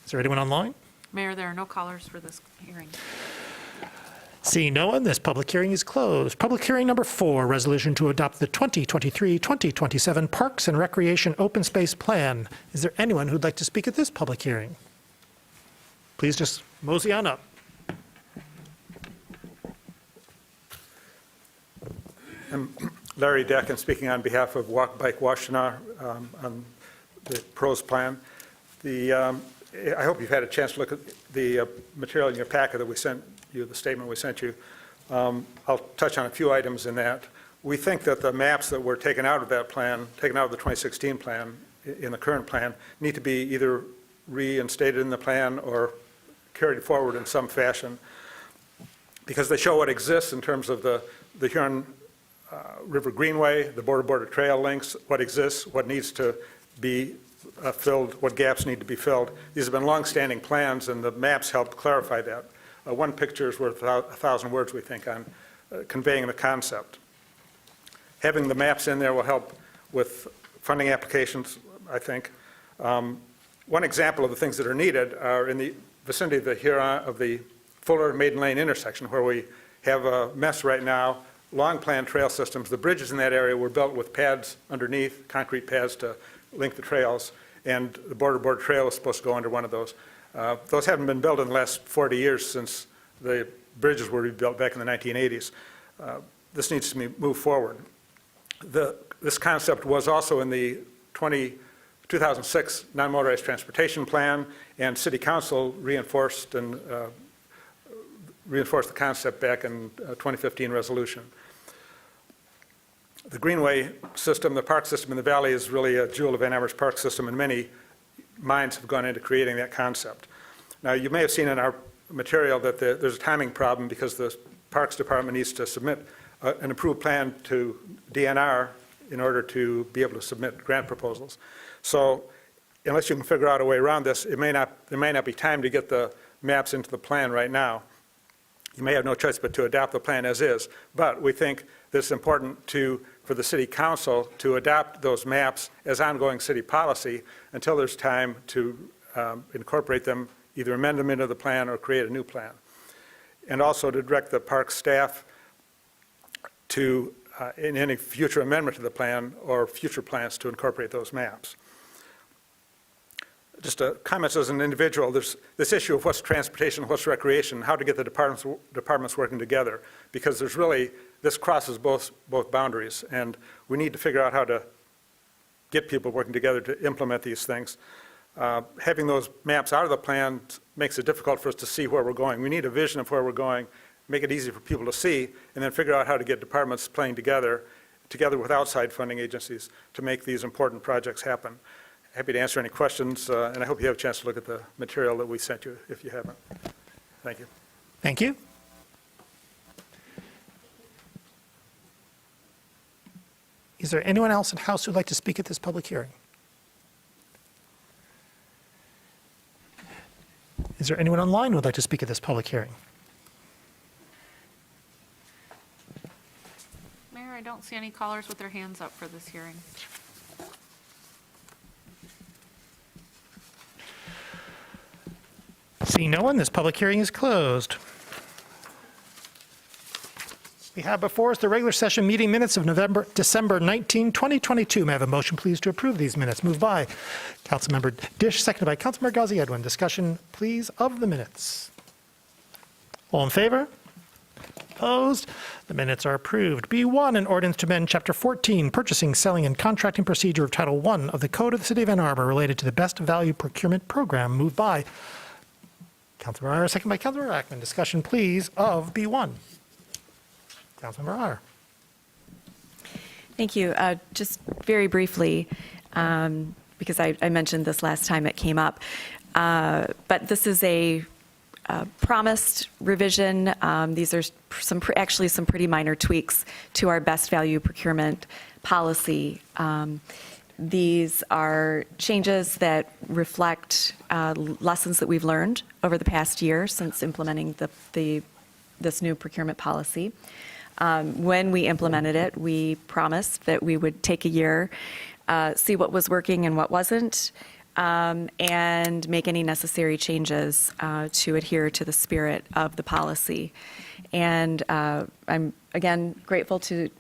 Is there anyone online? Mayor, there are no callers for this hearing. Seeing no one, this public hearing is closed. Public hearing number 4, resolution to adopt the 2023-2027 Parks and Recreation Open Space Plan. Is there anyone who'd like to speak at this public hearing? Please just mosey on up. Larry Deck, and speaking on behalf of Walk Bike Washtenaw on the pros plan. I hope you've had a chance to look at the material in your packet that we sent you, the statement we sent you. I'll touch on a few items in that. We think that the maps that were taken out of that plan, taken out of the 2016 plan, in the current plan, need to be either reinstated in the plan or carried forward in some fashion, because they show what exists in terms of the Huron River Greenway, the border trail links, what exists, what needs to be filled, what gaps need to be filled. These have been long-standing plans, and the maps help clarify that. One picture is worth 1,000 words, we think, on conveying the concept. Having the maps in there will help with funding applications, I think. One example of the things that are needed are in the vicinity of the Huron, of the Fuller Maiden Lane intersection, where we have a mess right now. Long planned trail systems. The bridges in that area were built with pads underneath, concrete pads to link the trails, and the border trail is supposed to go under one of those. Those haven't been built in the last 40 years since the bridges were rebuilt back in the 1980s. This needs to be moved forward. This concept was also in the 2006 non-motorized transportation plan, and City Council reinforced the concept back in 2015 resolution. The Greenway system, the park system in the valley, is really a jewel of Ann Arbor's park system, and many minds have gone into creating that concept. Now, you may have seen in our material that there's a timing problem because the Parks Department needs to submit an approved plan to DNR in order to be able to submit grant proposals. So unless you can figure out a way around this, there may not be time to get the maps into the plan right now. You may have no choice but to adopt the plan as is, but we think that it's important for the City Council to adopt those maps as ongoing city policy until there's time to incorporate them, either amend them into the plan or create a new plan. And also to direct the park staff to, in any future amendment to the plan or future plans, to incorporate those maps. Just a comment as an individual, there's this issue of what's transportation, what's recreation, how to get the departments working together, because there's really, this crosses both boundaries, and we need to figure out how to get people working together to implement these things. Having those maps out of the plan makes it difficult for us to see where we're going. We need a vision of where we're going, make it easy for people to see, and then figure out how to get departments playing together with outside funding agencies to make these important projects happen. Happy to answer any questions, and I hope you have a chance to look at the material that we sent you if you haven't. Thank you. Thank you. Is there anyone else in House who'd like to speak at this public hearing? Is there anyone online who would like to speak at this public hearing? Mayor, I don't see any callers with their hands up for this hearing. Seeing no one, this public hearing is closed. We have before us the regular session meeting minutes of December 19, 2022. May I have a motion, please, to approve these minutes? Moved by Councilmember Dish, seconded by Councilmember Ghazi Edwin. Discussion, please, of the minutes. All in favor? Opposed? The minutes are approved. B1, an ordinance to amend Chapter 14, Purchasing, Selling, and Contracting Procedure of Title I of the Code of the City of Ann Arbor related to the Best Value Procurement Program. Moved by Councilmember Iyer, second by Councilmember Ackman. Discussion, please, of B1. Councilmember Iyer. Thank you. Just very briefly, because I mentioned this last time it came up, but this is a promised revision. These are actually some pretty minor tweaks to our best value procurement policy. These are changes that reflect lessons that we've learned over the past year since implementing this new procurement policy. When we implemented it, we promised that we would take a year, see what was working and what wasn't, and make any necessary changes to adhere to the spirit of the policy. And I'm, again, grateful to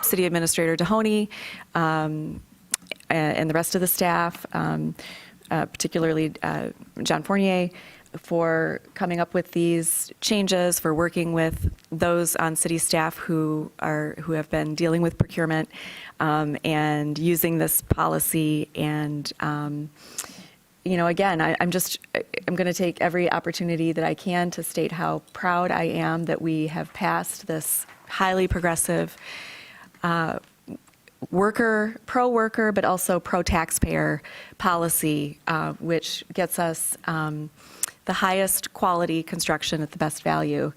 City Administrator Dohoney and the rest of the staff, particularly John Fournier, for coming up with these changes, for working with those on city staff who have been dealing with procurement and using this policy. And again, I'm going to take every opportunity that I can to state how proud I am that we have passed this highly progressive pro-worker, but also pro-taxpayer policy, which gets us the highest quality construction at the best value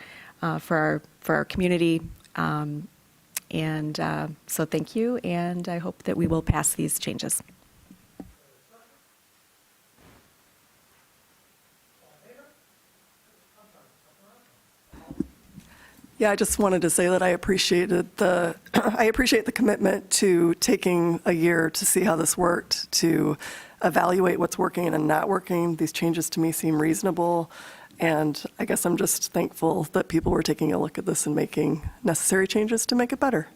for our community. So thank you, and I hope that we will pass these changes. Yeah, I just wanted to say that I appreciate the commitment to taking a year to see how this worked, to evaluate what's working and not working. These changes to me seem reasonable, and I guess I'm just thankful that people were taking a look at this and making necessary changes to make it better.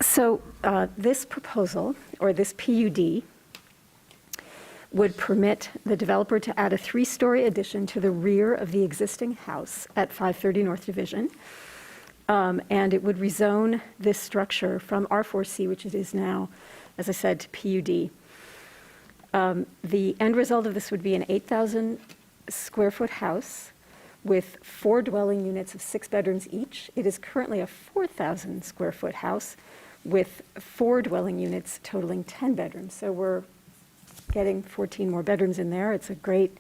So this proposal, or this PUD, would permit the developer to add a 3-story addition to the rear of the existing house at 530 North Division. And it would rezone this structure from R4C, which it is now, as I said, to PUD. The end result of this would be an 8,000 square foot house with 4 dwelling units of 6 bedrooms each. It is currently a 4,000 square foot house with 4 dwelling units totaling 10 bedrooms. So we're getting 14 more bedrooms in there. It's a great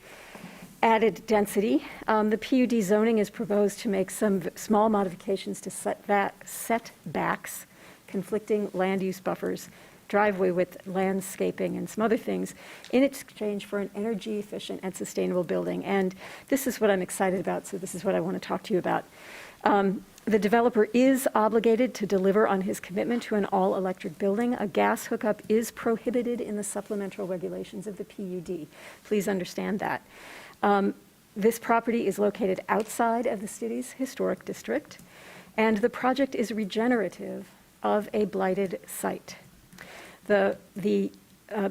added density. The PUD zoning is proposed to make some small modifications to setbacks, conflicting land use buffers, driveway width, landscaping, and some other things in exchange for an energy efficient and sustainable building. And this is what I'm excited about, so this is what I want to talk to you about. The developer is obligated to deliver on his commitment to an all-electric building. A gas hookup is prohibited in the supplemental regulations of the PUD. Please understand that. This property is located outside of the city's historic district, and the project is regenerative of a blighted site. The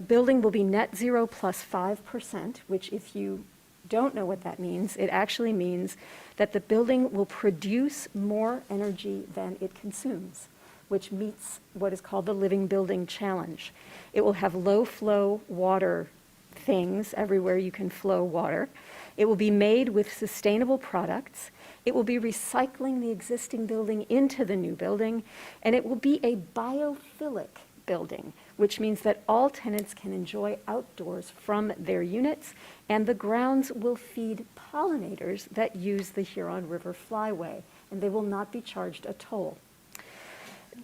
building will be net zero plus 5%, which, if you don't know what that means, it actually means that the building will produce more energy than it consumes, which meets what is called the Living Building Challenge. It will have low flow water things everywhere you can flow water. It will be made with sustainable products. It will be recycling the existing building into the new building, and it will be a biophilic building, which means that all tenants can enjoy outdoors from their units, and the grounds will feed pollinators that use the Huron River Flyway, and they will not be charged a toll.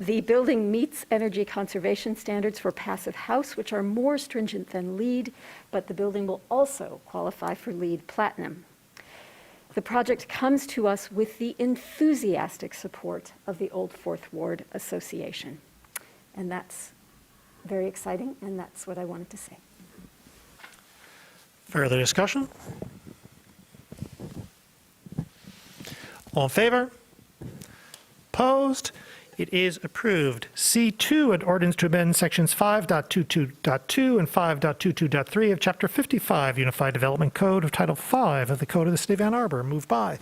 The building meets energy conservation standards for passive house, which are more stringent than LEED, but the building will also qualify for LEED Platinum. The project comes to us with the enthusiastic support of the Old Fourth Ward Association. And that's very exciting, and that's what I wanted to say. Further discussion? All in favor? Opposed? It is approved. C2, an ordinance to amend sections 5.22.2 and 5.22.3 of Chapter 55, Unified Development Code of Title 5 of the Code of the City of Ann Arbor. Moved by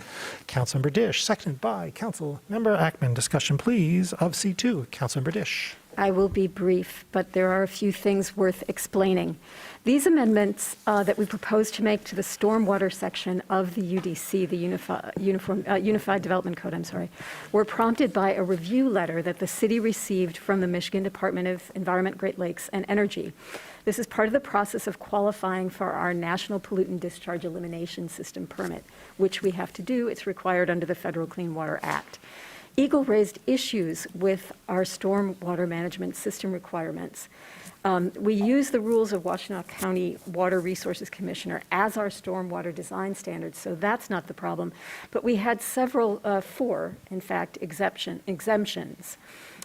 Councilmember Dish, seconded by Councilmember Ackman. Discussion, please, of C2. Councilmember Dish. I will be brief, but there are a few things worth explaining. These amendments that we propose to make to the stormwater section of the UDC, the Unified Development Code, were prompted by a review letter that the city received from the Michigan Department of Environment, Great Lakes, and Energy. This is part of the process of qualifying for our National Pollutant Discharge Elimination System permit, which we have to do. It's required under the Federal Clean Water Act. Eagle raised issues with our stormwater management system requirements. We use the rules of Washtenaw County Water Resources Commissioner as our stormwater design standards, so that's not the problem. But we had several, four, in fact, exemptions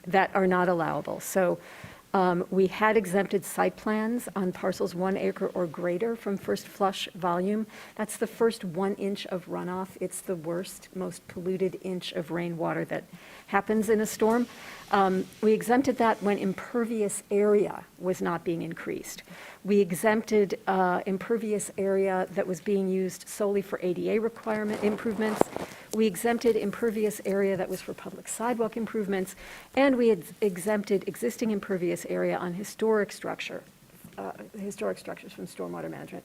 that are not allowable. So we had exempted site plans on parcels 1 acre or greater from first flush volume. That's the first 1 inch of runoff. It's the worst, most polluted inch of rainwater that happens in a storm. We exempted that when impervious area was not being increased. We exempted impervious area that was being used solely for ADA requirement improvements. We exempted impervious area that was for public sidewalk improvements, and we had exempted existing impervious area on historic structures from stormwater management.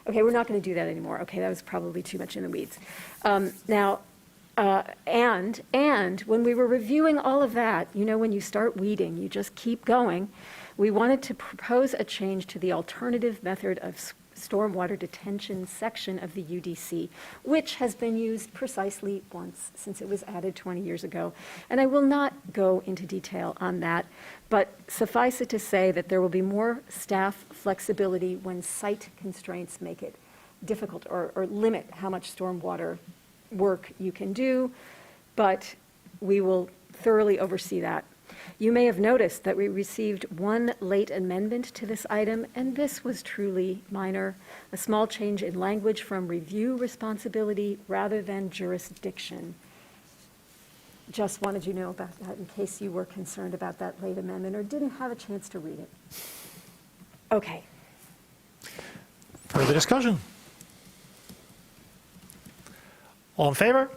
Okay, we're not going to do that anymore. Okay, that was probably too much in the weeds. And when we were reviewing all of that, you know, when you start weeding, you just keep going. We wanted to propose a change to the alternative method of stormwater detention section of the UDC, which has been used precisely once since it was added 20 years ago. And I will not go into detail on that, but suffice it to say that there will be more staff flexibility when site constraints make it difficult or limit how much stormwater work you can do, but we will thoroughly oversee that. You may have noticed that we received one late amendment to this item, and this was truly minor, a small change in language from review responsibility rather than jurisdiction. Just wanted you to know about that in case you were concerned about that late amendment or didn't have a chance to read it. Okay. Further discussion? All in favor?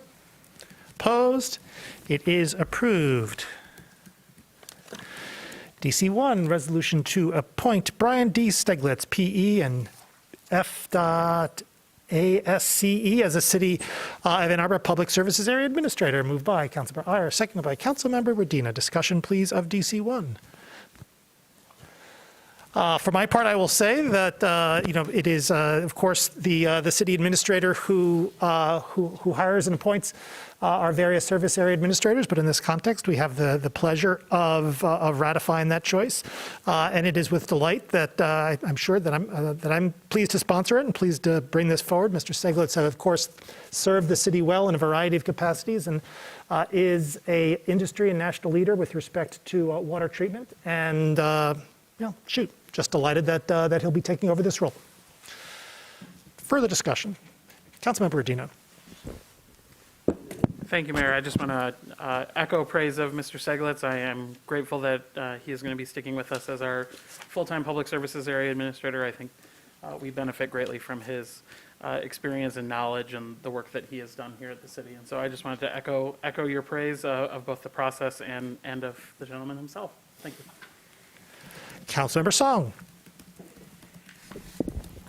Opposed? It is approved. DC1, resolution to appoint Brian D. Steglitz, PE, and F.ASCE as a City of Ann Arbor Public Services Area Administrator. Moved by Councilmember Iyer, seconded by Councilmember Redina. Discussion, please, of DC1. For my part, I will say that it is, of course, the city administrator who hires and appoints our various service area administrators. But in this context, we have the pleasure of ratifying that choice, and it is with delight that I'm sure that I'm pleased to sponsor it and pleased to bring this forward. Mr. Steglitz has, of course, served the city well in a variety of capacities and is a industry and national leader with respect to water treatment. And just delighted that he'll be taking over this role. Further discussion. Councilmember Redina. Thank you, Mayor. I just want to echo praise of Mr. Steglitz. I am grateful that he is going to be sticking with us as our full-time public services area administrator. I think we benefit greatly from his experience and knowledge and the work that he has done here at the city. And so I just wanted to echo your praise of both the process and of the gentleman himself. Thank you. Councilmember Song.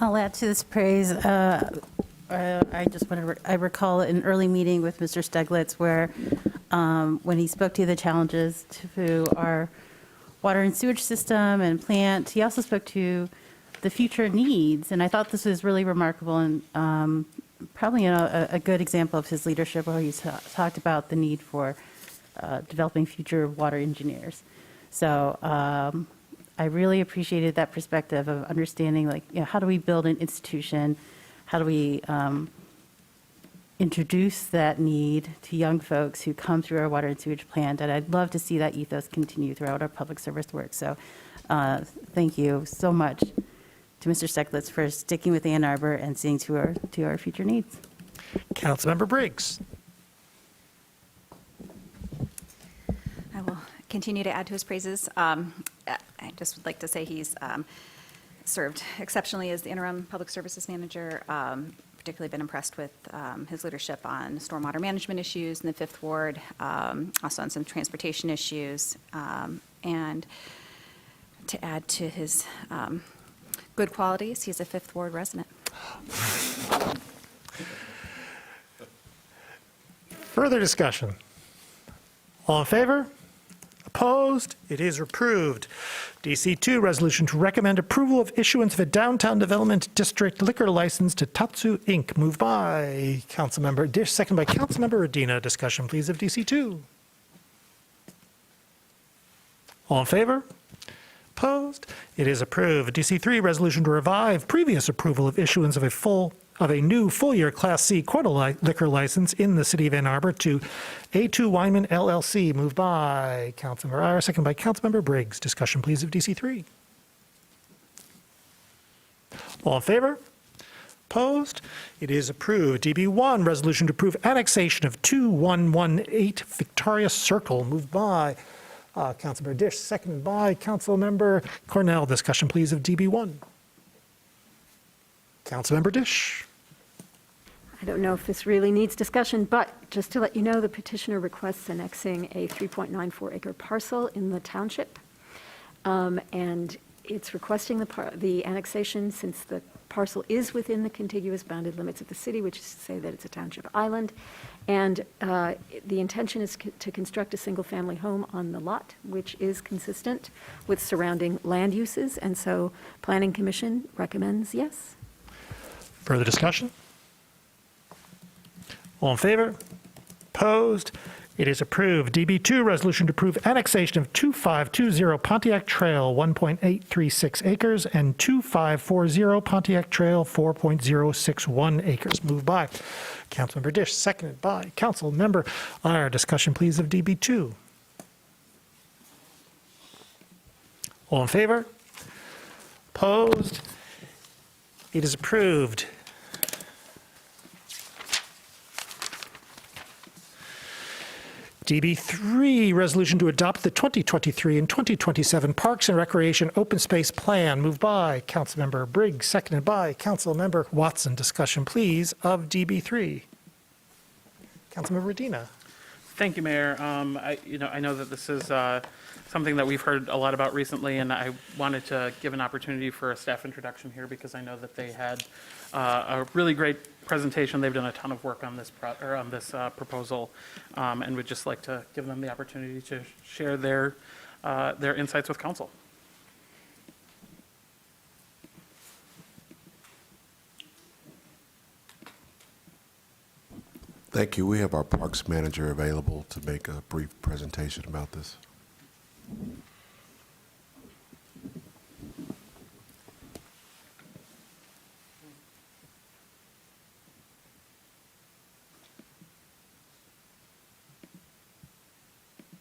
I'll add to this praise. I recall an early meeting with Mr. Steglitz where when he spoke to the challenges to our water and sewage system and plant, he also spoke to the future needs. And I thought this was really remarkable and probably a good example of his leadership where he talked about the need for developing future water engineers. So I really appreciated that perspective of understanding, how do we build an institution? How do we introduce that need to young folks who come through our water and sewage plant? And I'd love to see that ethos continue throughout our public service work. So thank you so much to Mr. Steglitz for sticking with Ann Arbor and seeing to our future needs. Councilmember Briggs. I will continue to add to his praises. I just would like to say he's served exceptionally as the interim public services manager. Particularly been impressed with his leadership on stormwater management issues in the Fifth Ward, also on some transportation issues, and to add to his good qualities, he's a Fifth Ward resident. Further discussion. All in favor? Opposed? It is approved. DC2, resolution to recommend approval of issuance of a downtown development district liquor license to Tatsu Inc. Moved by Councilmember Dish, second by Councilmember Redina. Discussion, please, of DC2. All in favor? Opposed? It is approved. DC3, resolution to revive previous approval of issuance of a new full-year Class C quota liquor license in the city of Ann Arbor to A2 Weinman LLC. Moved by Councilmember Iyer, second by Councilmember Briggs. Discussion, please, of DC3. All in favor? Opposed? It is approved. DB1, resolution to approve annexation of 2118 Victoria Circle. Moved by Councilmember Dish, seconded by Councilmember Cornell. Discussion, please, of DB1. Councilmember Dish. I don't know if this really needs discussion, but just to let you know, the petitioner requests annexing a 3.94 acre parcel in the township. And it's requesting the annexation since the parcel is within the contiguous bounded limits of the city, which is to say that it's a township island. And the intention is to construct a single-family home on the lot, which is consistent with surrounding land uses. And so Planning Commission recommends yes. Further discussion? All in favor? Opposed? It is approved. DB2, resolution to approve annexation of 2520 Pontiac Trail, 1.836 acres, and 2540 Pontiac Trail, 4.061 acres. Moved by Councilmember Dish, seconded by Councilmember Iyer. Discussion, please, of DB2. All in favor? Opposed? It is approved. DB3, resolution to adopt the 2023 and 2027 Parks and Recreation Open Space Plan. Moved by Councilmember Briggs, seconded by Councilmember Watson. Discussion, please, of DB3. Councilmember Medina. Thank you, Mayor. I know that this is something that we've heard a lot about recently, and I wanted to give an opportunity for a staff introduction here because I know that they had a really great presentation. They've done a ton of work on this proposal, and would just like to give them the opportunity to share their insights with council. Thank you. We have our Parks Manager available to make a brief presentation about this.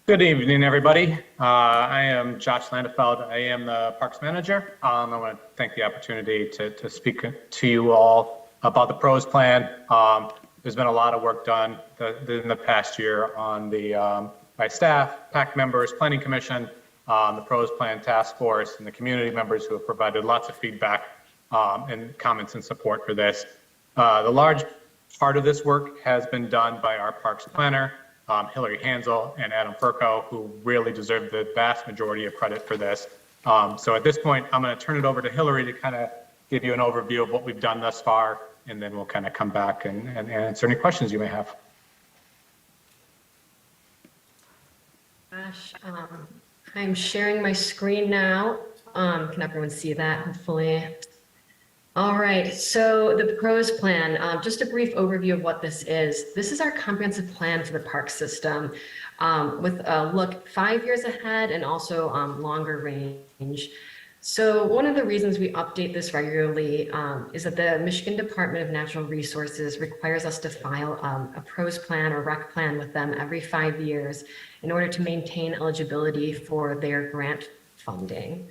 Good evening, everybody. I am Josh Landefeld. I am the Parks Manager. I want to thank the opportunity to speak to you all about the PROS plan. There's been a lot of work done in the past year on by staff, PAC members, Planning Commission, the PROS plan task force, and the community members who have provided lots of feedback and comments and support for this. The large part of this work has been done by our Parks planner, Hillary Hansel and Adam Furco, who really deserve the vast majority of credit for this. So at this point, I'm going to turn it over to Hillary to kind of give you an overview of what we've done thus far, and then we'll kind of come back and answer any questions you may have. Gosh, I'm sharing my screen now. Can everyone see that, hopefully? All right, so the PROS plan, just a brief overview of what this is. This is our comprehensive plan for the park system with a look 5 years ahead and also longer range. So one of the reasons we update this regularly is that the Michigan Department of Natural Resources requires us to file a PROS plan or REC plan with them every 5 years in order to maintain eligibility for their grant funding.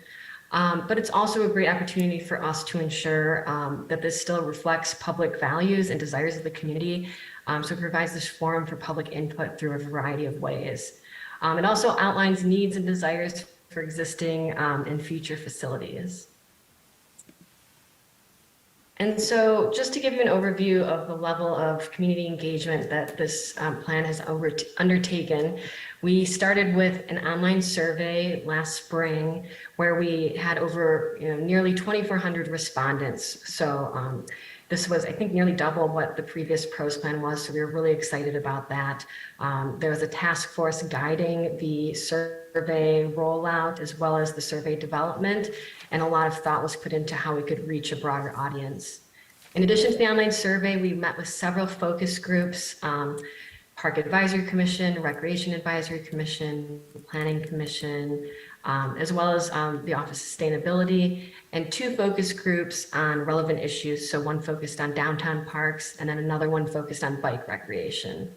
But it's also a great opportunity for us to ensure that this still reflects public values and desires of the community. So it provides this forum for public input through a variety of ways. It also outlines needs and desires for existing and future facilities. And so just to give you an overview of the level of community engagement that this plan has undertaken, we started with an online survey last spring where we had over nearly 2,400 respondents. So this was, I think, nearly double what the previous PROS plan was. So we were really excited about that. There was a task force guiding the survey rollout as well as the survey development. And a lot of thought was put into how we could reach a broader audience. In addition to the online survey, we met with several focus groups, Park Advisory Commission, Recreation Advisory Commission, Planning Commission, as well as the Office of Sustainability, and 2 focus groups on relevant issues. So one focused on downtown parks and then another one focused on bike recreation.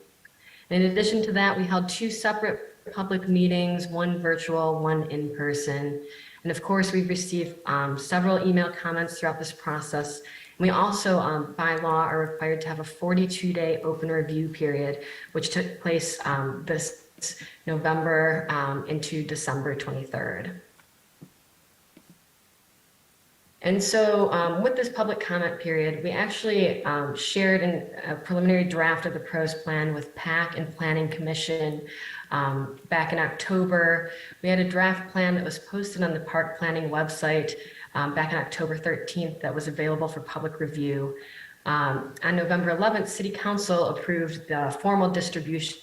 In addition to that, we held 2 separate public meetings, one virtual, one in person. And of course, we've received several email comments throughout this process. We also, by law, are required to have a 42-day open review period, which took place this November into December 23rd. And so with this public comment period, we actually shared a preliminary draft of the PROS plan with PAC and Planning Commission back in October. We had a draft plan that was posted on the Park Planning website back on October 13th that was available for public review. On November 11th, City Council approved the formal distribution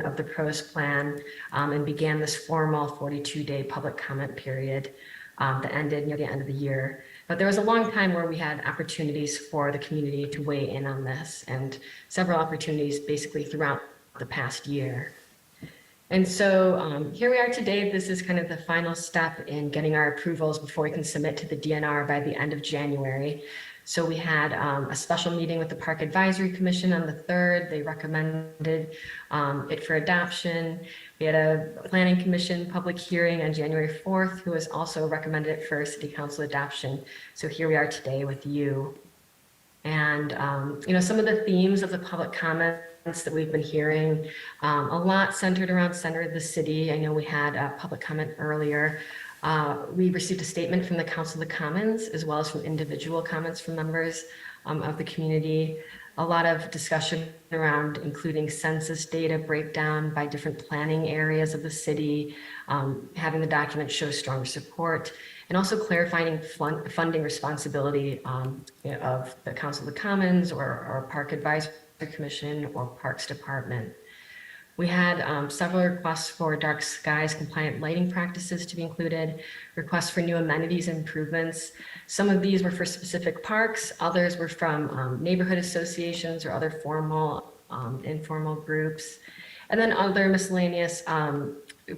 of the PROS plan and began this formal 42-day public comment period that ended near the end of the year. But there was a long time where we had opportunities for the community to weigh in on this, and several opportunities basically throughout the past year. And so here we are today. This is kind of the final step in getting our approvals before we can submit to the DNR by the end of January. So we had a special meeting with the Park Advisory Commission on the 3rd. They recommended it for adoption. We had a Planning Commission public hearing on January 4th, who has also recommended it for City Council adoption. So here we are today with you. And some of the themes of the public comments that we've been hearing, a lot centered around center of the city. I know we had a public comment earlier. We received a statement from the Council of the Commons, as well as from individual comments from members of the community. A lot of discussion around including census data breakdown by different planning areas of the city, having the document show strong support, and also clarifying funding responsibility of the Council of the Commons or Park Advisory Commission or Parks Department. We had several requests for dark skies compliant lighting practices to be included, requests for new amenities and improvements. Some of these were for specific parks, others were from neighborhood associations or other formal, informal groups. And then other miscellaneous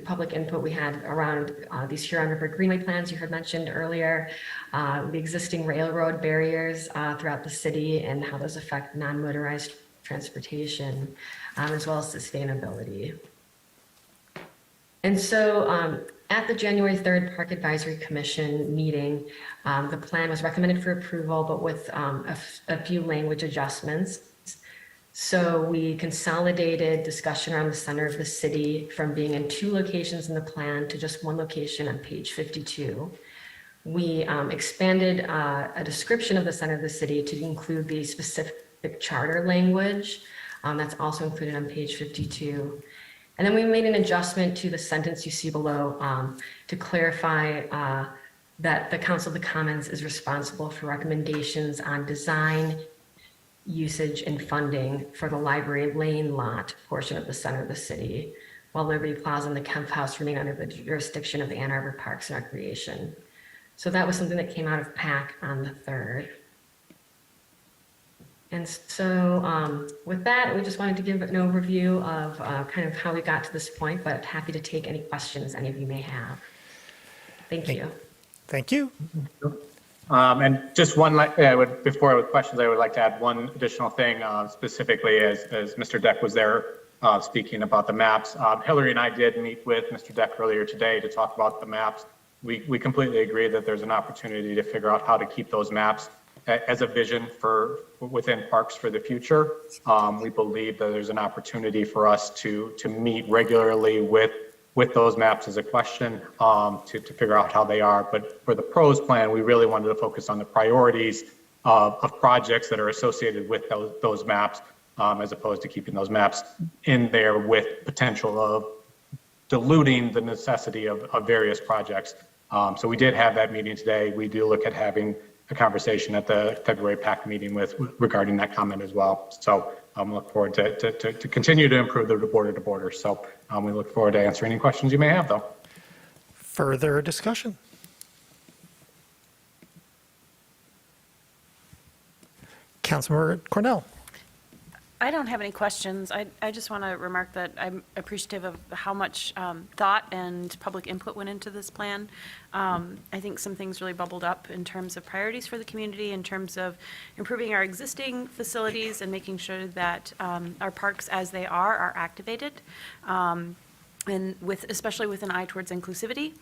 public input we had around these Huron River Greenway plans you heard mentioned earlier, the existing railroad barriers throughout the city and how those affect non-motorized transportation, as well as sustainability. And so at the January 3rd Park Advisory Commission meeting, the plan was recommended for approval, but with a few language adjustments. So we consolidated discussion around the center of the city from being in 2 locations in the plan to just 1 location on page 52. We expanded a description of the center of the city to include the specific charter language. That's also included on page 52. And then we made an adjustment to the sentence you see below to clarify that the Council of the Commons is responsible for recommendations on design, usage, and funding for the Library Lane lot portion of the center of the city, while Liberty Plaza and the Kemp House remain under the jurisdiction of the Ann Arbor Parks and Recreation. So that was something that came out of PAC on the 3rd. And so with that, we just wanted to give an overview of kind of how we got to this point, but happy to take any questions any of you may have. Thank you. Thank you. And just one, before with questions, I would like to add one additional thing, specifically as Mr. Deck was there speaking about the maps. Hillary and I did meet with Mr. Deck earlier today to talk about the maps. We completely agree that there's an opportunity to figure out how to keep those maps as a vision for within parks for the future. We believe that there's an opportunity for us to meet regularly with those maps as a question to figure out how they are. But for the PROS plan, we really wanted to focus on the priorities of projects that are associated with those maps, as opposed to keeping those maps in there with potential of diluting the necessity of various projects. So we did have that meeting today. We do look at having a conversation at the February PAC meeting regarding that comment as well. So look forward to continue to improve the border to border. So we look forward to answering any questions you may have, though. Further discussion? Councilmember Cornell. I I don't have any questions. I just want to remark that I'm appreciative of how much thought and public input went into this plan. I think some things really bubbled up in terms of priorities for the community, in terms of improving our existing facilities and making sure that our parks as they are activated, and especially with an eye towards inclusivity.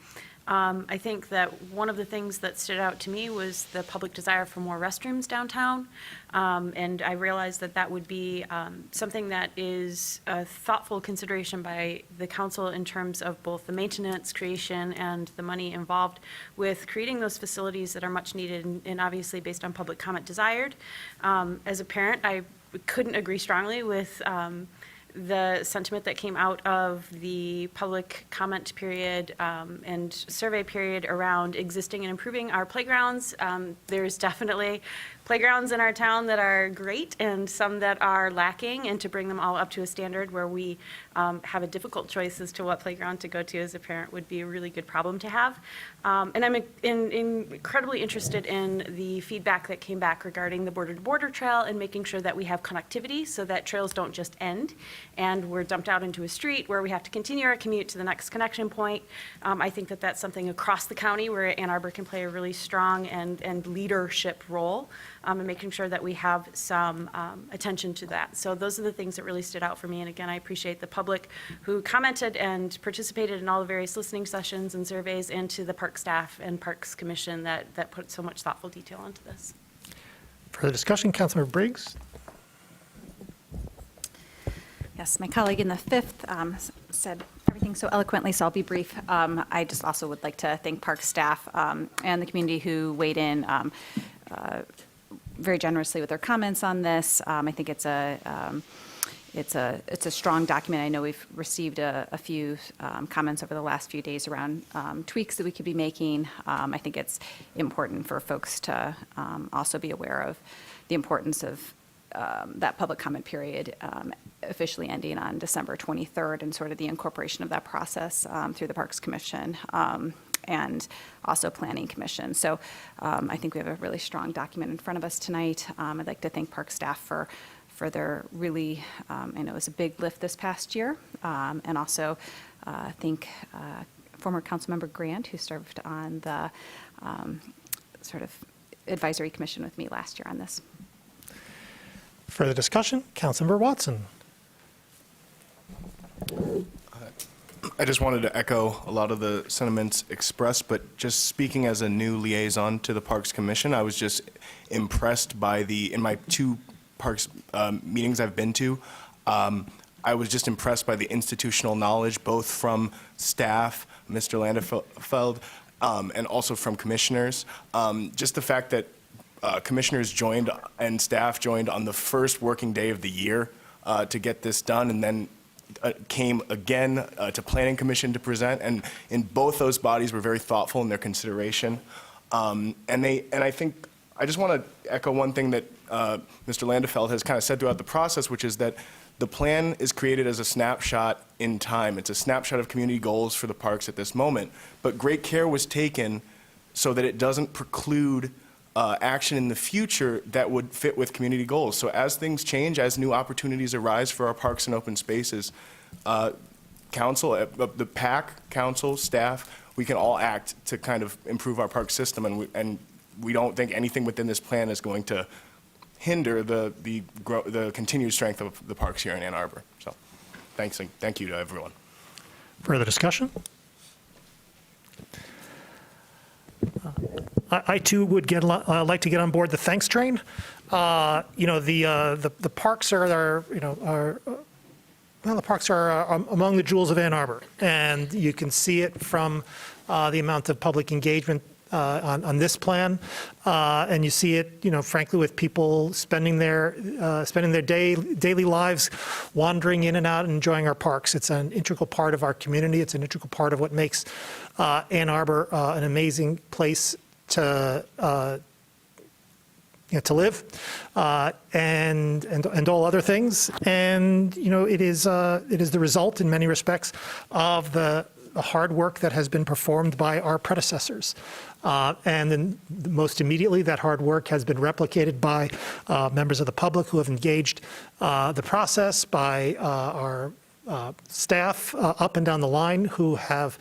I think that one of the things that stood out to me was the public desire for more restrooms downtown. And I realized that that would be something that is a thoughtful consideration by the council in terms of both the maintenance, creation, and the money involved with creating those facilities that are much needed and obviously based on public comment desired. As a parent, I couldn't agree strongly with the sentiment that came out of the public comment period and survey period around existing and improving our playgrounds. There's definitely playgrounds in our town that are great and some that are lacking, and to bring them all up to a standard where we have a difficult choice as to what playground to go to as a parent would be a really good problem to have. And I'm incredibly interested in the feedback that came back regarding the border-to-border trail and making sure that we have connectivity so that trails don't just end and we're dumped out into a street where we have to continue our commute to the next connection point. I think that that's something across the county where Ann Arbor can play a really strong and leadership role in making sure that we have some attention to that. So those are the things that really stood out for me. And again, I appreciate the public who commented and participated in all the various listening sessions and surveys, and to the park staff and Parks Commission that put so much thoughtful detail into this. Further discussion, Councilmember Briggs? Yes, my colleague in the fifth said everything so eloquently, so I'll be brief. I just also would like to thank park staff and the community who weighed in very generously with their comments on this. I think it's a strong document. I know we've received a few comments over the last few days around tweaks that we could be making. I think it's important for folks to also be aware of the importance of that public comment period officially ending on December 23rd, and sort of the incorporation of that process through the Parks Commission and also Planning Commission. So I think we have a really strong document in front of us tonight. I'd like to thank park staff for their really, I know it was a big lift this past year, and also thank former Councilmember Grant, who served on the sort of advisory commission with me last year on this. Further discussion, Councilmember Watson. I just wanted to echo a lot of the sentiments expressed, but just speaking as a new liaison to the Parks Commission, I was just impressed by in my two parks meetings I've been to, I was just impressed by the institutional knowledge, both from staff, Mr. Landefeld, and also from commissioners. Just the fact that commissioners joined and staff joined on the first working day of the year to get this done, and then came again to Planning Commission to present, and in both those bodies were very thoughtful in their consideration. And I think I just want to echo one thing that Mr. Landefeld has kind of said throughout the process, which is that the plan is created as a snapshot in time. It's a snapshot of community goals for the parks at this moment, but great care was taken so that it doesn't preclude action in the future that would fit with community goals. So as things change, as new opportunities arise for our parks and open spaces, council, the PAC, council, staff, we can all act to kind of improve our park system, and we don't think anything within this plan is going to hinder the continued strength of the parks here in Ann Arbor. So thank you to everyone. Further discussion? I too would like to get on board the thanks train. The parks the parks are among the jewels of Ann Arbor, and you can see it from the amount of public engagement on this plan, and you see it, frankly, with people spending their daily lives wandering in and out and enjoying our parks. It's an integral part of our community. It's an integral part of what makes Ann Arbor an amazing place to live, and all other things. And it is the result in many respects of the the hard work that has been performed by our predecessors. And then most immediately, that hard work has been replicated by members of the public who have engaged the process, by our staff up and down the line who have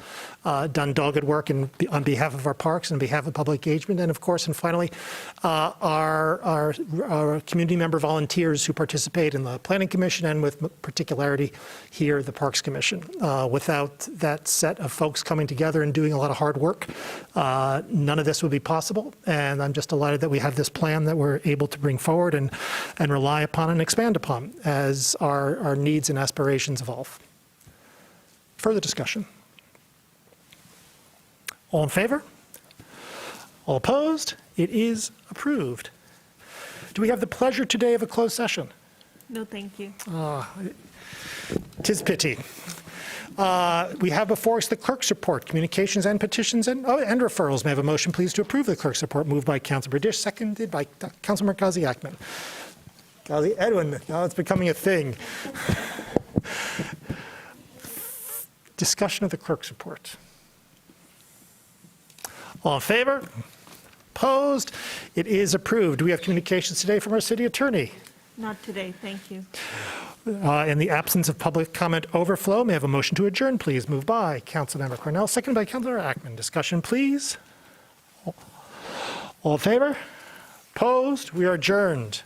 done dogged work on behalf of our parks and on behalf of public engagement, and of course, and finally, our community member volunteers who participate in the Planning Commission and with particularity here, the Parks Commission. Without that set of folks coming together and doing a lot of hard work, none of this would be possible, and I'm just delighted that we have this plan that we're able to bring forward and rely upon and expand upon as our needs and aspirations evolve. Further discussion? All in favor? All opposed? It is approved. Do we have the pleasure today of a closed session? No, thank you. 'Tis pity. We have before us the clerk's report, communications and petitions and referrals. May I have a motion, please, to approve the clerk's report, moved by Councilmember Dish, seconded by Councilmember Gazi-Ackman. Edwin, now it's becoming a thing. Discussion of the clerk's report. All in favor? Opposed? It is approved. Do we have communications today from our city attorney? Not today, thank you. In the absence of public comment overflow, may I have a motion to adjourn, please? Moved by Councilmember Cornell, seconded by Councilmember Ackman. Discussion, please. All in favor? Opposed? We are adjourned.